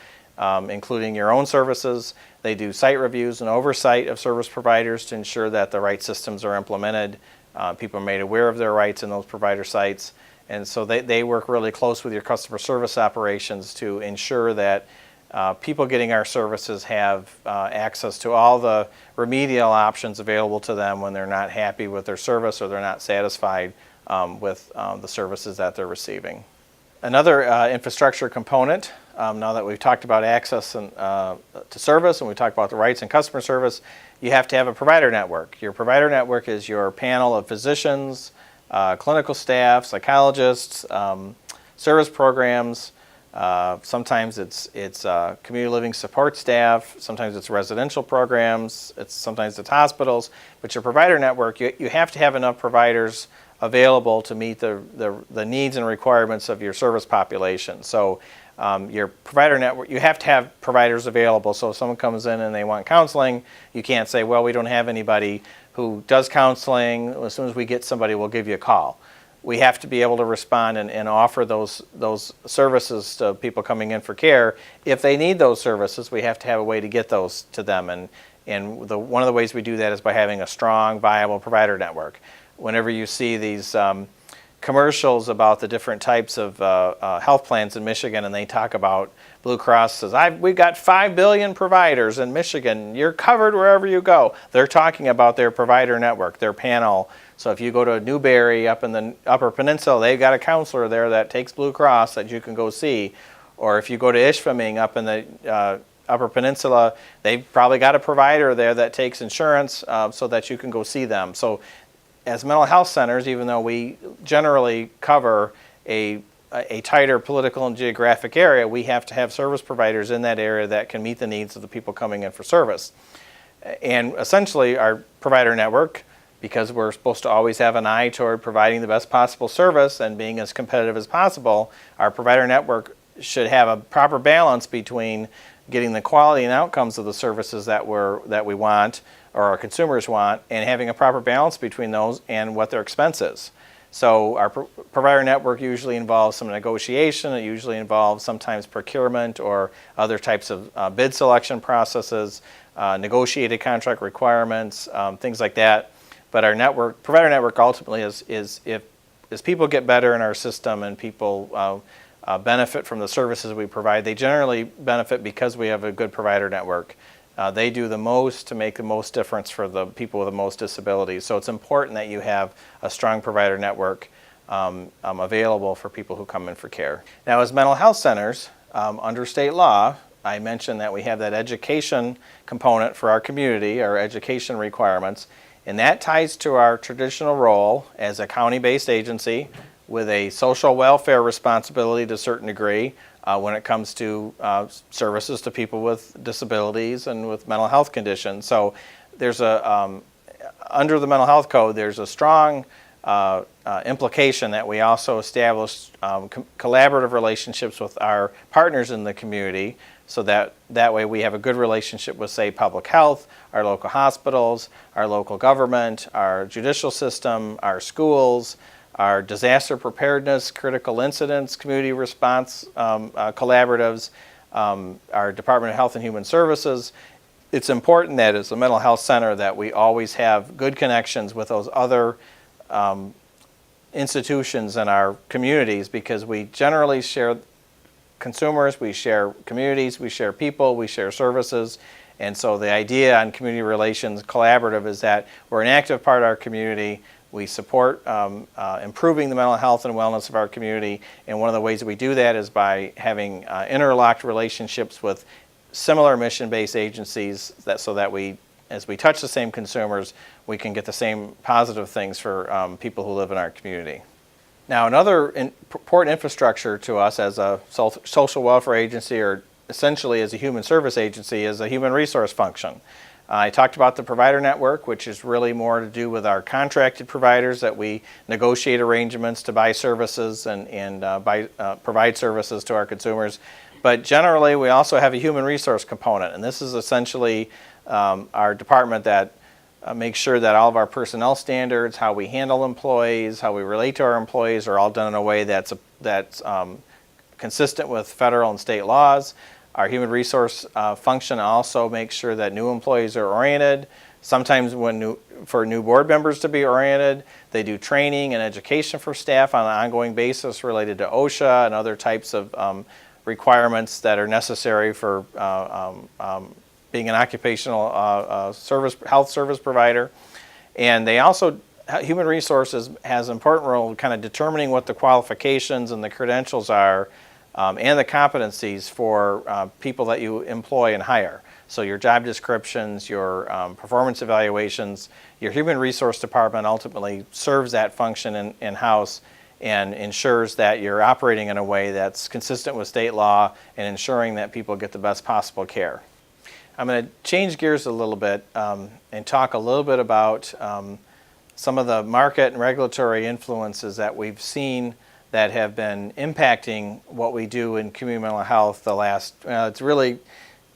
including your own services. They do site reviews and oversight of service providers to ensure that the right systems are implemented. People are made aware of their rights in those provider sites. And so they work really close with your customer service operations to ensure that people getting our services have access to all the remedial options available to them when they're not happy with their service or they're not satisfied with the services that they're receiving. Another infrastructure component, now that we've talked about access to service and we've talked about the rights and customer service, you have to have a provider network. Your provider network is your panel of physicians, clinical staff, psychologists, service programs. Sometimes it's community living support staff. Sometimes it's residential programs. Sometimes it's hospitals. But your provider network, you have to have enough providers available to meet the needs and requirements of your service population. So your provider network, you have to have providers available. So if someone comes in and they want counseling, you can't say, well, we don't have anybody who does counseling. As soon as we get somebody, we'll give you a call. We have to be able to respond and offer those services to people coming in for care. If they need those services, we have to have a way to get those to them. And one of the ways we do that is by having a strong, viable provider network. Whenever you see these commercials about the different types of health plans in Michigan, and they talk about Blue Cross says, we've got 5 billion providers in Michigan. You're covered wherever you go. They're talking about their provider network, their panel. So if you go to Newberry up in the Upper Peninsula, they've got a counselor there that takes Blue Cross that you can go see. Or if you go to Ishpeming up in the Upper Peninsula, they've probably got a provider there that takes insurance so that you can go see them. So as mental health centers, even though we generally cover a tighter political and geographic area, we have to have service providers in that area that can meet the needs of the people coming in for service. And essentially our provider network, because we're supposed to always have an eye toward providing the best possible service and being as competitive as possible, our provider network should have a proper balance between getting the quality and outcomes of the services that we want or our consumers want, and having a proper balance between those and what their expense is. So our provider network usually involves some negotiation. It usually involves sometimes procurement or other types of bid selection processes, negotiated contract requirements, things like that. But our provider network ultimately is as people get better in our system and people benefit from the services we provide, they generally benefit because we have a good provider network. They do the most to make the most difference for the people with the most disabilities. So it's important that you have a strong provider network available for people who come in for care. Now, as mental health centers, under state law, I mentioned that we have that education component for our community, our education requirements, and that ties to our traditional role as a county-based agency with a social welfare responsibility to a certain degree when it comes to services to people with disabilities and with mental health conditions. So there's under the mental health code, there's a strong implication that we also establish collaborative relationships with our partners in the community, so that way we have a good relationship with, say, public health, our local hospitals, our local government, our judicial system, our schools, our disaster preparedness, critical incidents, community response collaboratives, our Department of Health and Human Services. It's important that as a mental health center that we always have good connections with those other institutions in our communities, because we generally share consumers, we share communities, we share people, we share services. And so the idea on community relations collaborative is that we're an active part of our community. We support improving the mental health and wellness of our community, and one of the ways that we do that is by having interlocked relationships with similar mission-based agencies, so that as we touch the same consumers, we can get the same positive things for people who live in our community. Now, another important infrastructure to us as a social welfare agency, or essentially as a human service agency, is a human resource function. I talked about the provider network, which is really more to do with our contracted providers that we negotiate arrangements to buy services and provide services to our consumers. But generally, we also have a human resource component, and this is essentially our department that makes sure that all of our personnel standards, how we handle employees, how we relate to our employees, are all done in a way that's consistent with federal and state laws. Our human resource function also makes sure that new employees are oriented. Sometimes for new board members to be oriented, they do training and education for staff on an ongoing basis related to OSHA and other types of requirements that are necessary for being an occupational health service provider. And they also, human resources has an important role in kind of determining what the qualifications and the credentials are and the competencies for people that you employ and hire. So your job descriptions, your performance evaluations, your human resource department ultimately serves that function in-house and ensures that you're operating in a way that's consistent with state law and ensuring that people get the best possible care. I'm going to change gears a little bit and talk a little bit about some of the market and regulatory influences that we've seen that have been impacting what we do in community mental health the last, it's really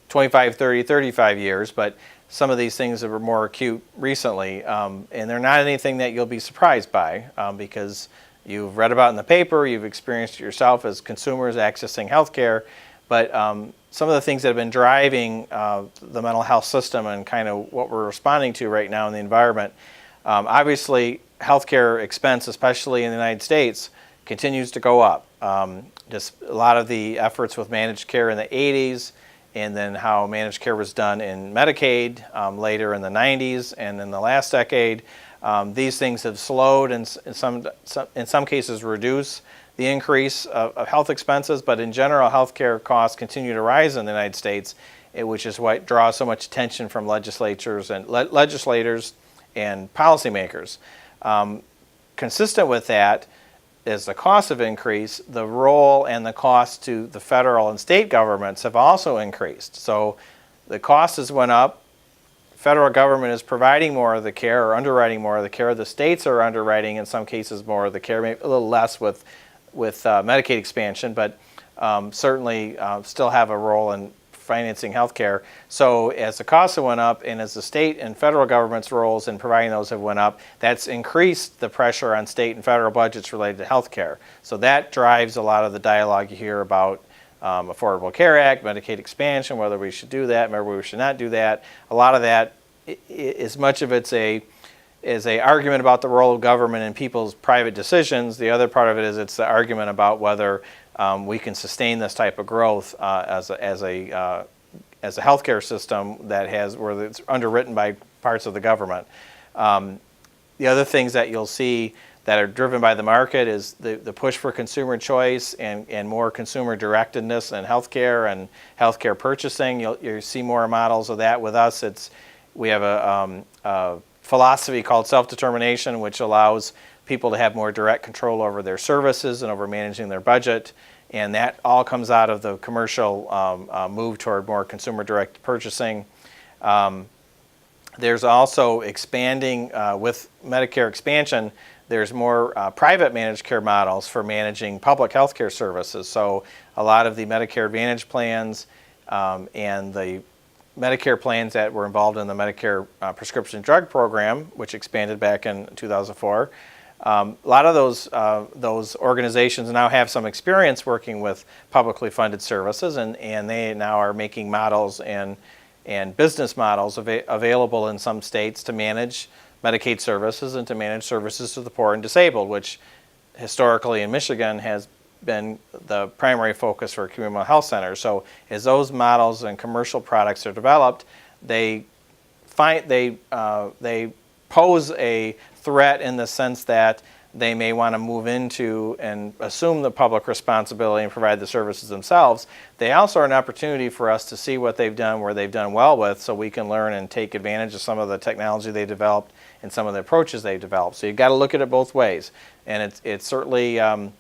25, 30, 35 years, but some of these things that were more acute recently. And they're not anything that you'll be surprised by because you've read about in the paper, you've experienced it yourself as consumers accessing healthcare, but some of the things that have been driving the mental health system and kind of what we're responding to right now in the environment. Obviously, healthcare expense, especially in the United States, continues to go up. Just a lot of the efforts with managed care in the 80s, and then how managed care was done in Medicaid later in the 90s and in the last decade. These things have slowed and in some cases reduced the increase of health expenses, but in general, healthcare costs continue to rise in the United States. which is what draws so much attention from legislators and policymakers. Consistent with that is the cost of increase. The role and the cost to the federal and state governments have also increased. So the cost has went up. Federal government is providing more of the care or underwriting more of the care. The states are underwriting in some cases more of the care, maybe a little less with Medicaid expansion, but certainly still have a role in financing health care. So as the costs have went up and as the state and federal government's roles in providing those have went up, that's increased the pressure on state and federal budgets related to health care. So that drives a lot of the dialogue you hear about Affordable Care Act, Medicaid expansion, whether we should do that, whether we should not do that. A lot of that, as much of it's a argument about the role of government in people's private decisions. The other part of it is it's the argument about whether we can sustain this type of growth as a healthcare system where it's underwritten by parts of the government. The other things that you'll see that are driven by the market is the push for consumer choice and more consumer directedness in healthcare and healthcare purchasing. You'll see more models of that with us. We have a philosophy called self-determination, which allows people to have more direct control over their services and over managing their budget. And that all comes out of the commercial move toward more consumer direct purchasing. There's also expanding with Medicare expansion. There's more private managed care models for managing public health care services. So a lot of the Medicare Advantage plans and the Medicare plans that were involved in the Medicare prescription drug program, which expanded back in 2004, a lot of those organizations now have some experience working with publicly funded services, and they now are making models and business models available in some states to manage Medicaid services and to manage services to the poor and disabled, which historically in Michigan has been the primary focus for community health centers. So as those models and commercial products are developed, they pose a threat in the sense that they may want to move into and assume the public responsibility and provide the services themselves. They also are an opportunity for us to see what they've done, where they've done well with, so we can learn and take advantage of some of the technology they developed and some of the approaches they've developed. So you've got to look at it both ways. And it's certainly not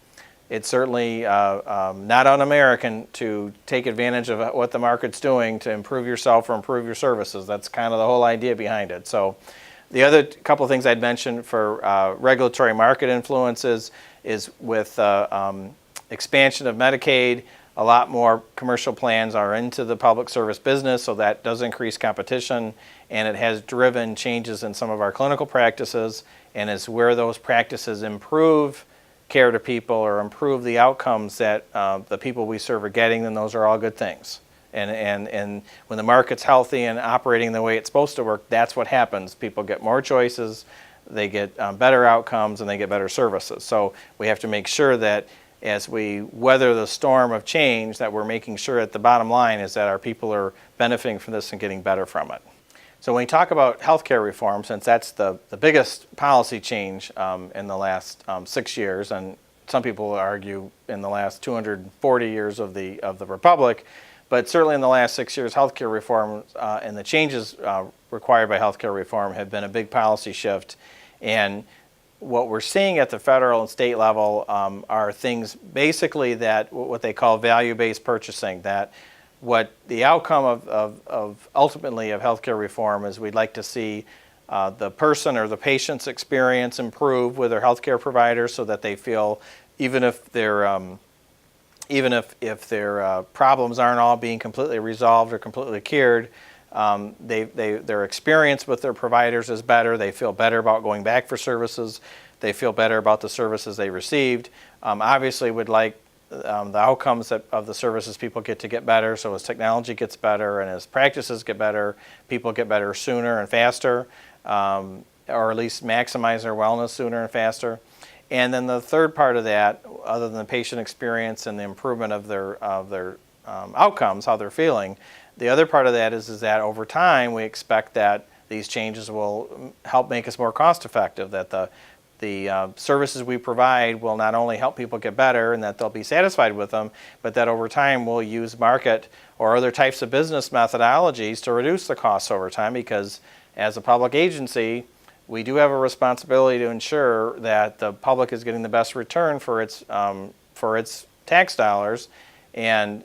un-American to take advantage of what the market's doing to improve yourself or improve your services. That's kind of the whole idea behind it. So the other couple of things I'd mention for regulatory market influences is with expansion of Medicaid, a lot more commercial plans are into the public service business, so that does increase competition, and it has driven changes in some of our clinical practices, and is where those practices improve care to people or improve the outcomes that the people we serve are getting, then those are all good things. And when the market's healthy and operating the way it's supposed to work, that's what happens. People get more choices, they get better outcomes, and they get better services. So we have to make sure that as we weather the storm of change, that we're making sure that the bottom line is that our people are benefiting from this and getting better from it. So when we talk about healthcare reform, since that's the biggest policy change in the last 6 years, and some people argue in the last 240 years of the Republic, but certainly in the last 6 years, healthcare reform and the changes required by healthcare reform have been a big policy shift. And what we're seeing at the federal and state level are things basically that what they call value-based purchasing, that what the outcome of ultimately of healthcare reform is we'd like to see the person or the patient's experience improve with their healthcare providers so that they feel even if their problems aren't all being completely resolved or completely cured, their experience with their providers is better. They feel better about going back for services. They feel better about the services they received. Obviously, would like the outcomes of the services people get to get better. So as technology gets better and as practices get better, people get better sooner and faster, or at least maximize their wellness sooner and faster. And then the third part of that, other than the patient experience and the improvement of their outcomes, how they're feeling, the other part of that is that over time we expect that these changes will help make us more cost effective, that the the services we provide will not only help people get better and that they'll be satisfied with them, but that over time we'll use market or other types of business methodologies to reduce the costs over time, because as a public agency, we do have a responsibility to ensure that the public is getting the best return for its tax dollars, and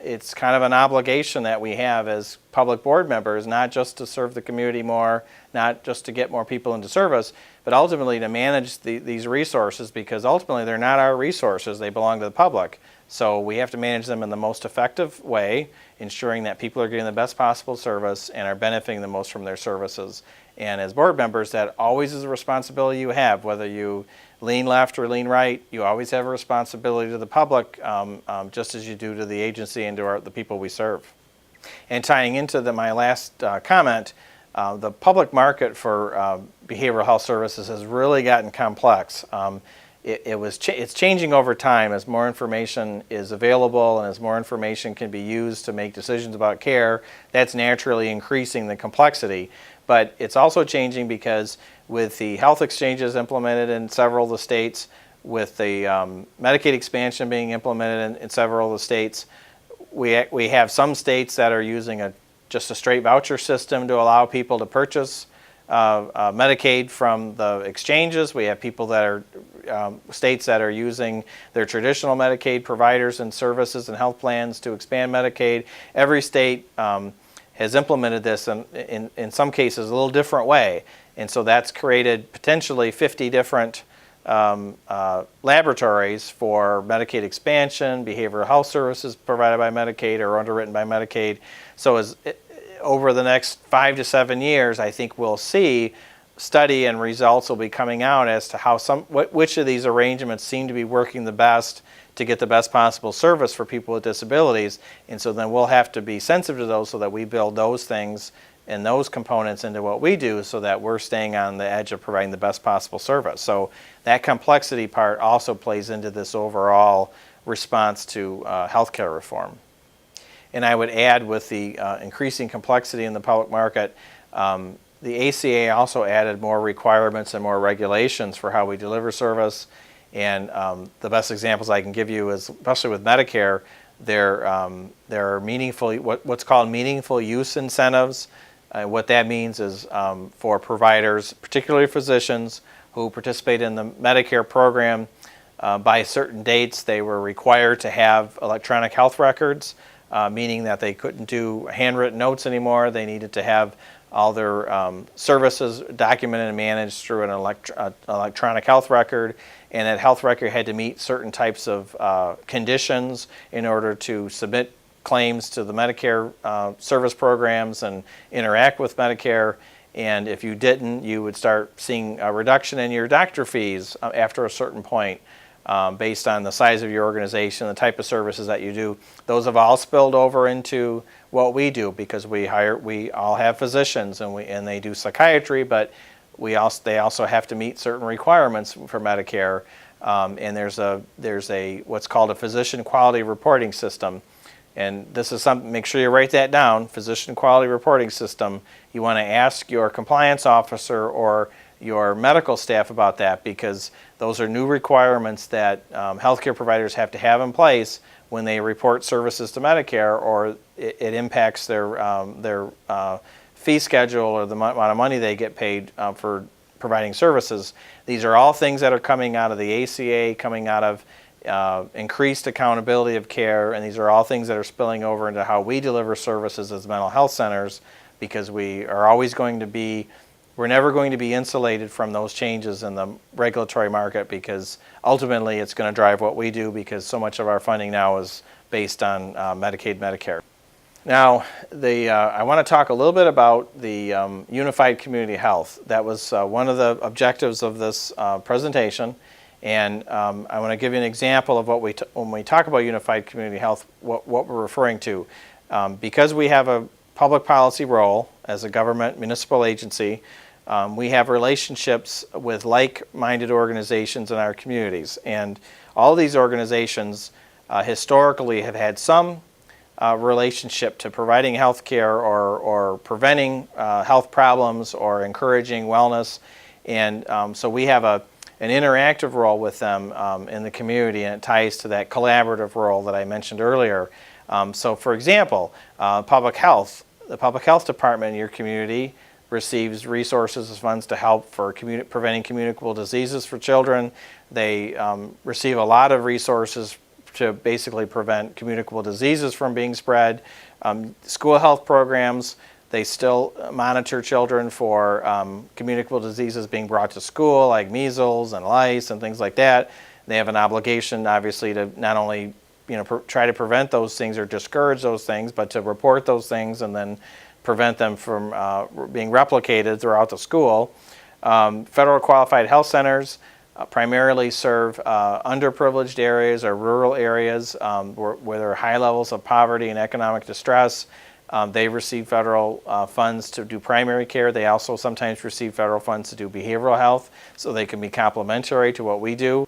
it's kind of an obligation that we have as public board members, not just to serve the community more, not just to get more people into service, but ultimately to manage these resources, because ultimately they're not our resources, they belong to the public. So we have to manage them in the most effective way, ensuring that people are getting the best possible service and are benefiting the most from their services. And as board members, that always is a responsibility you have, whether you lean left or lean right. You always have a responsibility to the public, just as you do to the agency and to the people we serve. And tying into my last comment, the public market for behavioral health services has really gotten complex. It's changing over time as more information is available and as more information can be used to make decisions about care. That's naturally increasing the complexity. But it's also changing because with the health exchanges implemented in several of the states, with the Medicaid expansion being implemented in several of the states, we have some states that are using just a straight voucher system to allow people to purchase Medicaid from the exchanges. We have people that are states that are using their traditional Medicaid providers and services and health plans to expand Medicaid. Every state has implemented this in some cases a little different way, and so that's created potentially 50 different laboratories for Medicaid expansion, behavioral health services provided by Medicaid or underwritten by Medicaid. So over the next 5 to 7 years, I think we'll see study and results will be coming out as to how which of these arrangements seem to be working the best to get the best possible service for people with disabilities. And so then we'll have to be sensitive to those so that we build those things and those components into what we do so that we're staying on the edge of providing the best possible service. So that complexity part also plays into this overall response to healthcare reform. And I would add, with the increasing complexity in the public market, the ACA also added more requirements and more regulations for how we deliver service. And the best examples I can give you is, especially with Medicare, there are meaningful, what's called meaningful use incentives. What that means is for providers, particularly physicians, who participate in the Medicare program, by certain dates they were required to have electronic health records, meaning that they couldn't do handwritten notes anymore. They needed to have all their services documented and managed through an electronic health record, and that health record had to meet certain types of conditions in order to submit claims to the Medicare service programs and interact with Medicare. And if you didn't, you would start seeing a reduction in your doctor fees after a certain point, based on the size of your organization, the type of services that you do. Those have all spilled over into what we do, because we all have physicians and they do psychiatry, but they also have to meet certain requirements for Medicare. And there's a what's called a physician quality reporting system. And this is something, make sure you write that down, physician quality reporting system. You want to ask your compliance officer or your medical staff about that, because those are new requirements that healthcare providers have to have in place when they report services to Medicare, or it impacts their fee schedule or the amount of money they get paid for providing services. These are all things that are coming out of the ACA, coming out of increased accountability of care, and these are all things that are spilling over into how we deliver services as mental health centers, because we're never going to be insulated from those changes in the regulatory market, because ultimately it's going to drive what we do, because so much of our funding now is based on Medicaid, Medicare. Now, I want to talk a little bit about the unified community health. That was one of the objectives of this presentation. And I want to give you an example of when we talk about unified community health, what we're referring to. Because we have a public policy role as a government municipal agency, we have relationships with like-minded organizations in our communities. And all these organizations historically have had some relationship to providing health care or preventing health problems or encouraging wellness. And so we have an interactive role with them in the community, and it ties to that collaborative role that I mentioned earlier. So for example, public health, the public health department in your community receives resources and funds to help for preventing communicable diseases for children. They receive a lot of resources to basically prevent communicable diseases from being spread. School health programs, they still monitor children for communicable diseases being brought to school, like measles and lice and things like that. They have an obligation, obviously, to not only try to prevent those things or discourage those things, but to report those things and then prevent them from being replicated throughout the school. Federal qualified health centers primarily serve underprivileged areas or rural areas where there are high levels of poverty and economic distress. They receive federal funds to do primary care. They also sometimes receive federal funds to do behavioral health, so they can be complementary to what we do.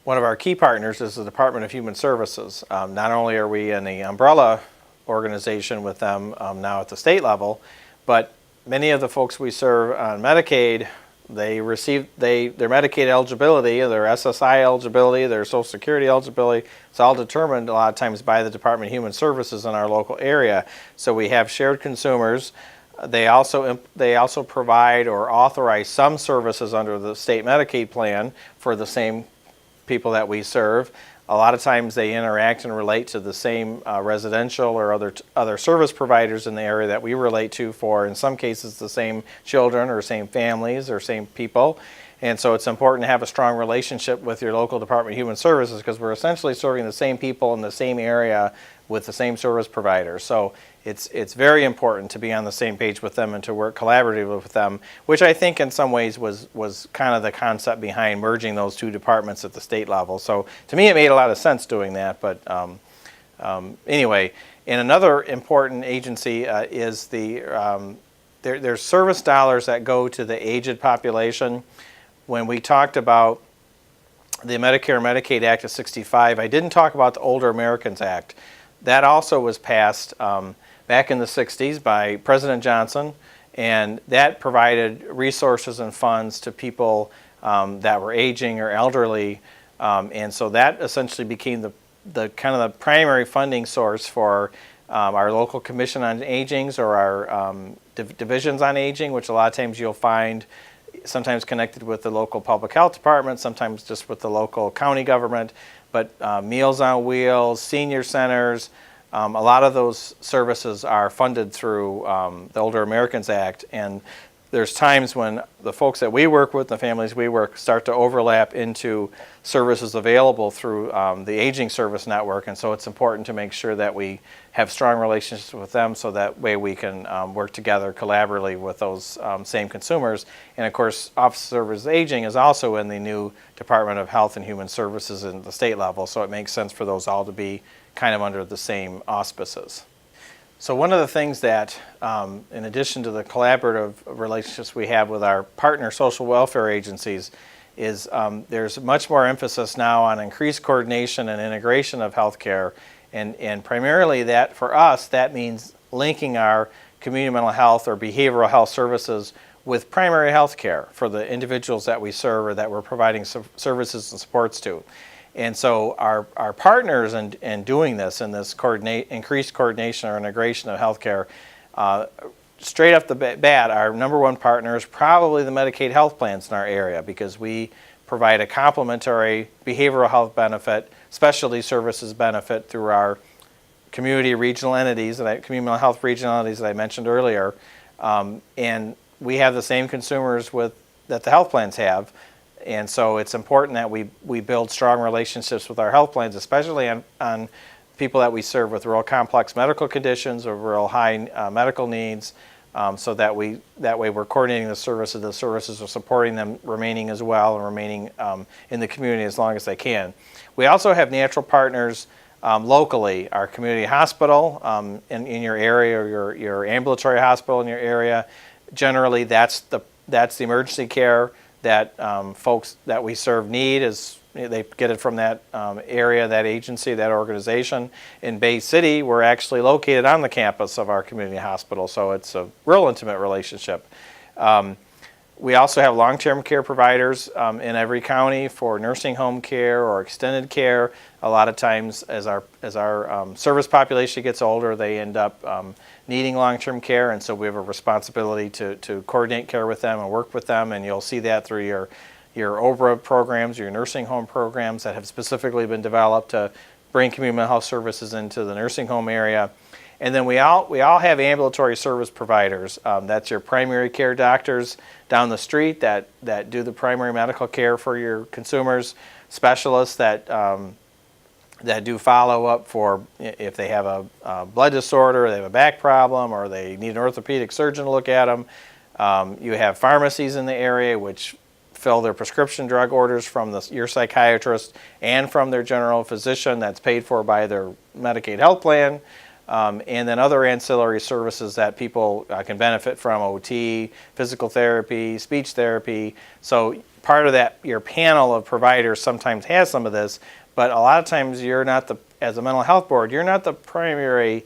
One of our key partners is the Department of Human Services. Not only are we in the umbrella organization with them now at the state level, but many of the folks we serve on Medicaid, they receive their Medicaid eligibility, their SSI eligibility, their Social Security eligibility. It's all determined a lot of times by the Department of Human Services in our local area. So we have shared consumers. They also provide or authorize some services under the state Medicaid plan for the same people that we serve. A lot of times they interact and relate to the same residential or other service providers in the area that we relate to for, in some cases, the same children or same families or same people. And so it's important to have a strong relationship with your local Department of Human Services, because we're essentially serving the same people in the same area with the same service provider. So it's very important to be on the same page with them and to work collaboratively with them, which I think in some ways was kind of the concept behind merging those two departments at the state level. So to me it made a lot of sense doing that, but anyway. And another important agency is there's service dollars that go to the aged population. When we talked about the Medicare and Medicaid Act of 65, I didn't talk about the Older Americans Act. That also was passed back in the 60s by President Johnson, and that provided resources and funds to people that were aging or elderly, and so that essentially became the kind of the primary funding source for our local Commission on Agings or our divisions on aging, which a lot of times you'll find sometimes connected with the local public health department, sometimes just with the local county government. But Meals on Wheels, senior centers, a lot of those services are funded through the Older Americans Act. And there's times when the folks that we work with, the families we work, start to overlap into services available through the Aging Service Network. And so it's important to make sure that we have strong relationships with them, so that way we can work together collaboratively with those same consumers. And of course, Office of Services Aging is also in the new Department of Health and Human Services at the state level, so it makes sense for those all to be kind of under the same auspices. So one of the things that, in addition to the collaborative relationships we have with our partner social welfare agencies, is there's much more emphasis now on increased coordination and integration of healthcare, and primarily that for us that means linking our community mental health or behavioral health services with primary health care for the individuals that we serve or that we're providing services and supports to. And so our partners in doing this, in this increased coordination or integration of healthcare, straight off the bat, our number one partner is probably the Medicaid health plans in our area, because we provide a complementary behavioral health benefit, specialty services benefit through our community regional entities, community mental health regional entities that I mentioned earlier. And we have the same consumers that the health plans have. And so it's important that we build strong relationships with our health plans, especially on people that we serve with real complex medical conditions or real high medical needs, so that way we're coordinating the services are supporting them remaining as well and remaining in the community as long as they can. We also have natural partners locally. Our community hospital in your area, or your ambulatory hospital in your area, generally that's the emergency care that folks that we serve need. They get it from that area, that agency, that organization. In Bay City, we're actually located on the campus of our community hospital, so it's a real intimate relationship. We also have long-term care providers in every county for nursing home care or extended care. A lot of times as our service population gets older, they end up needing long-term care, and so we have a responsibility to coordinate care with them and work with them, and you'll see that through your OBRA programs, your nursing home programs that have specifically been developed to bring community mental health services into the nursing home area. And then we all have ambulatory service providers. That's your primary care doctors down the street that do the primary medical care for your consumers, specialists that do follow-up for if they have a blood disorder, they have a back problem, or they need an orthopedic surgeon to look at them. You have pharmacies in the area which fill their prescription drug orders from your psychiatrist and from their general physician that's paid for by their Medicaid health plan. And then other ancillary services that people can benefit from: OT, physical therapy, speech therapy. So part of that, your panel of providers sometimes has some of this, but a lot of times you're not as a mental health board, you're not the primary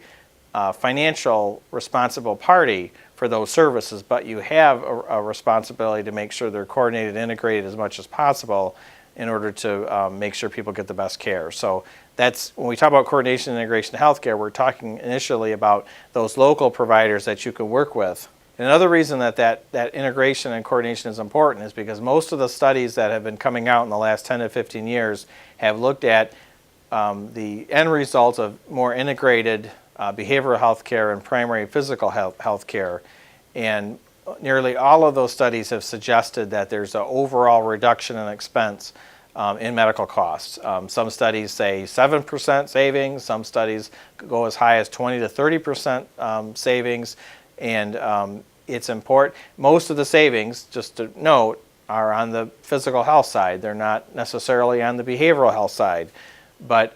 financial responsible party for those services, but you have a responsibility to make sure they're coordinated, integrated as much as possible in order to make sure people get the best care. So that's when we talk about coordination and integration in healthcare, we're talking initially about those local providers that you can work with. And another reason that integration and coordination is important is because most of the studies that have been coming out in the last 10 to 15 years have looked at the end result of more integrated behavioral health care and primary physical health care. And nearly all of those studies have suggested that there's an overall reduction in expense in medical costs. Some studies say 7% savings, some studies go as high as 20 to 30% savings, and it's important. Most of the savings, just to note, are on the physical health side. They're not necessarily on the behavioral health side, but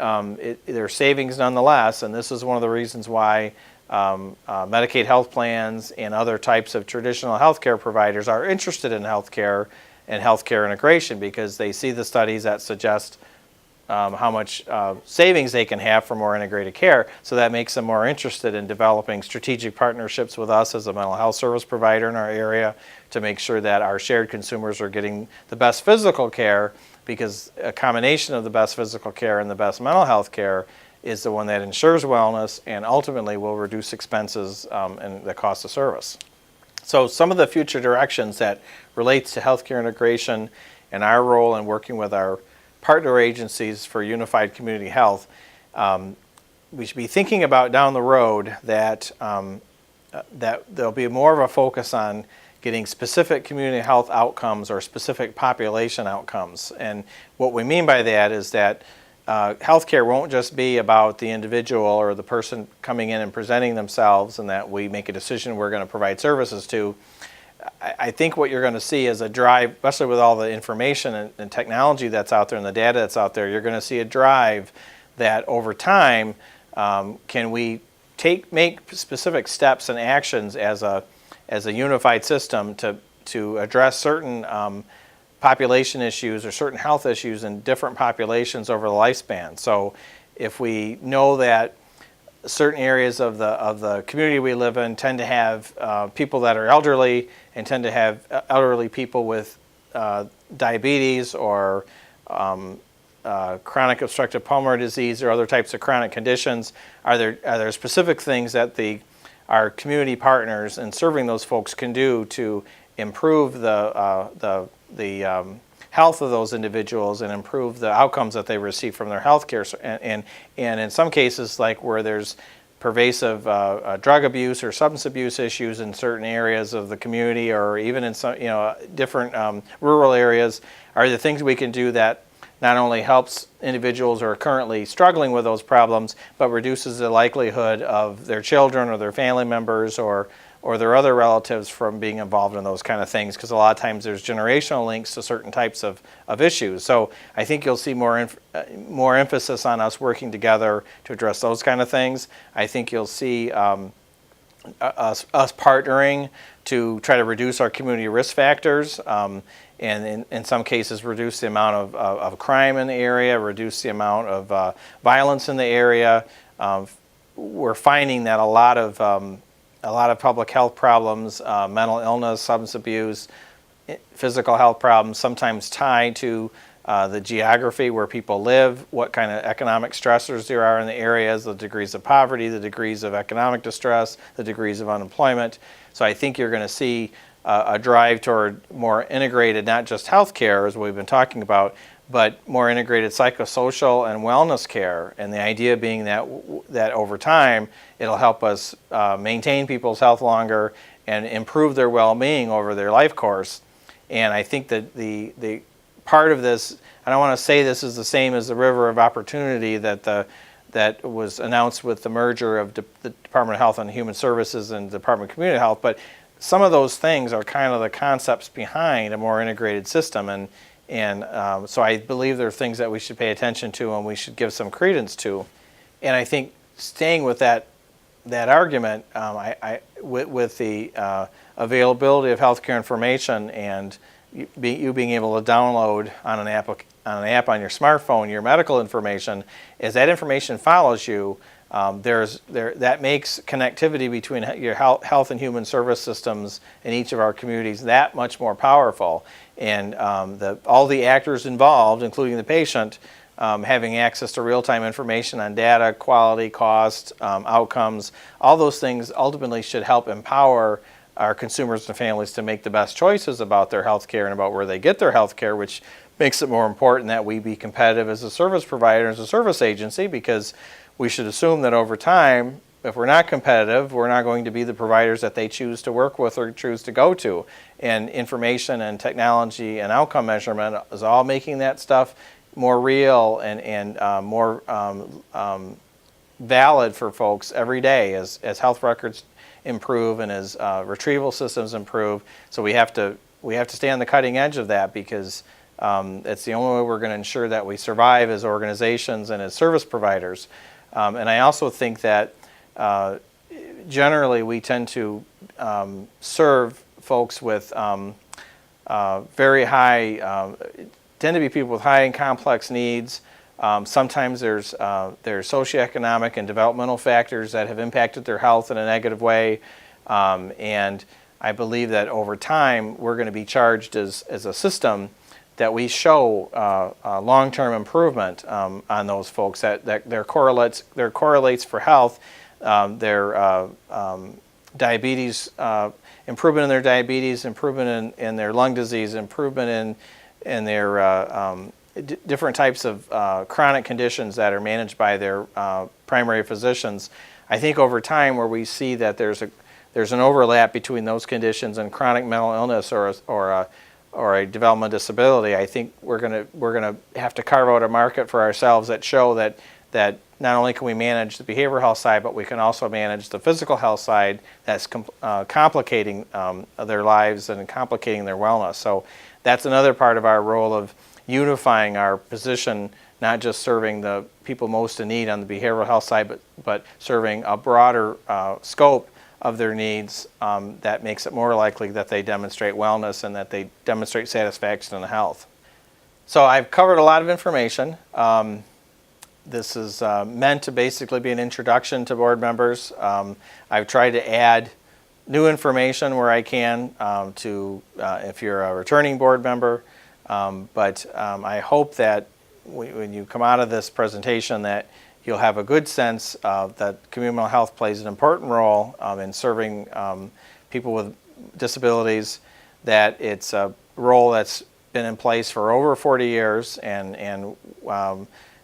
they're savings nonetheless, and this is one of the reasons why Medicaid health plans and other types of traditional healthcare providers are interested in healthcare and healthcare integration, because they see the studies that suggest how much savings they can have for more integrated care. So that makes them more interested in developing strategic partnerships with us as a mental health service provider in our area to make sure that our shared consumers are getting the best physical care, because a combination of the best physical care and the best mental health care is the one that ensures wellness and ultimately will reduce expenses and the cost of service. So some of the future directions that relates to healthcare integration and our role in working with our partner agencies for unified community health, we should be thinking about down the road that there'll be more of a focus on getting specific community health outcomes or specific population outcomes. And what we mean by that is that healthcare won't just be about the individual or the person coming in and presenting themselves and that we make a decision we're going to provide services to. I think what you're going to see is a drive, especially with all the information and technology that's out there and the data that's out there, you're going to see a drive that over time, can we make specific steps and actions as a unified system to address certain population issues or certain health issues in different populations over the lifespan. So if we know that certain areas of the community we live in tend to have people that are elderly and tend to have elderly people with diabetes or chronic obstructive pulmonary disease or other types of chronic conditions, are there specific things that our community partners in serving those folks can do to improve the health of those individuals and improve the outcomes that they receive from their health care. And in some cases, like where there's pervasive drug abuse or substance abuse issues in certain areas of the community, or even in some different rural areas, are the things we can do that not only helps individuals who are currently struggling with those problems, but reduces the likelihood of their children or their family members or their other relatives from being involved in those kind of things, because a lot of times there's generational links to certain types of issues. So I think you'll see more emphasis on us working together to address those kind of things. I think you'll see us partnering to try to reduce our community risk factors, and in some cases reduce the amount of crime in the area, reduce the amount of violence in the area. We're finding that a lot of public health problems, mental illness, substance abuse, physical health problems sometimes tied to the geography where people live, what kind of economic stressors there are in the areas, the degrees of poverty, the degrees of economic distress, the degrees of unemployment. So I think you're going to see a drive toward more integrated, not just healthcare as we've been talking about, but more integrated psychosocial and wellness care. And the idea being that over time, it'll help us maintain people's health longer and improve their well-being over their life course. And I think that the part of this, I don't want to say this is the same as the river of opportunity that was announced with the merger of the Department of Health and Human Services and Department of Community Health, but some of those things are kind of the concepts behind a more integrated system. And so I believe there are things that we should pay attention to and we should give some credence to. And I think staying with that argument, with the availability of healthcare information and you being able to download on an app on your smartphone your medical information, as that information follows you, that makes connectivity between your health and human service systems in each of our communities that much more powerful. And all the actors involved, including the patient, having access to real-time information on data, quality, cost, outcomes, all those things ultimately should help empower our consumers and families to make the best choices about their health care and about where they get their health care, which makes it more important that we be competitive as a service provider, as a service agency, because we should assume that over time, if we're not competitive, we're not going to be the providers that they choose to work with or choose to go to. And information and technology and outcome measurement is all making that stuff more real and more valid for folks every day as health records improve and as retrieval systems improve. So we have to stay on the cutting edge of that, because it's the only way we're going to ensure that we survive as organizations and as service providers. And I also think that generally we tend to serve folks with very high, tend to be people with high and complex needs. Sometimes there's socioeconomic and developmental factors that have impacted their health in a negative way. And I believe that over time we're going to be charged as a system that we show long-term improvement on those folks, that their correlates for health, their diabetes, improvement in their diabetes, improvement in their lung disease, improvement in their different types of chronic conditions that are managed by their primary physicians. I think over time, where we see that there's an overlap between those conditions and chronic mental illness or a developmental disability, I think we're gonna have to carve out a market for ourselves that show that not only can we manage the behavioral health side, but we can also manage the physical health side that's complicating their lives and complicating their wellness. So that's another part of our role of unifying our position, not just serving the people most in need on the behavioral health side, but serving a broader scope of their needs that makes it more likely that they demonstrate wellness and that they demonstrate satisfaction in health. So I've covered a lot of information. This is meant to basically be an introduction to board members. I've tried to add new information where I can to if you're a returning board member. But I hope that when you come out of this presentation that you'll have a good sense that community mental health plays an important role in serving people with disabilities, that it's a role that's been in place for over 40 years, and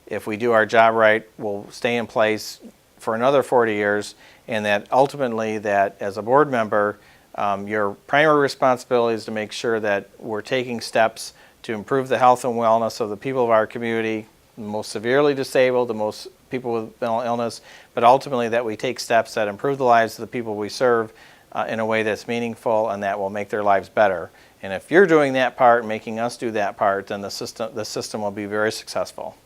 if we do our job right, will stay in place for another 40 years, and that ultimately that as a board member, your primary responsibility is to make sure that we're taking steps to improve the health and wellness of the people of our community, the most severely disabled, the most people with mental illness, but ultimately that we take steps that improve the lives of the people we serve in a way that's meaningful and that will make their lives better. And if you're doing that part, making us do that part, then the system will be very successful.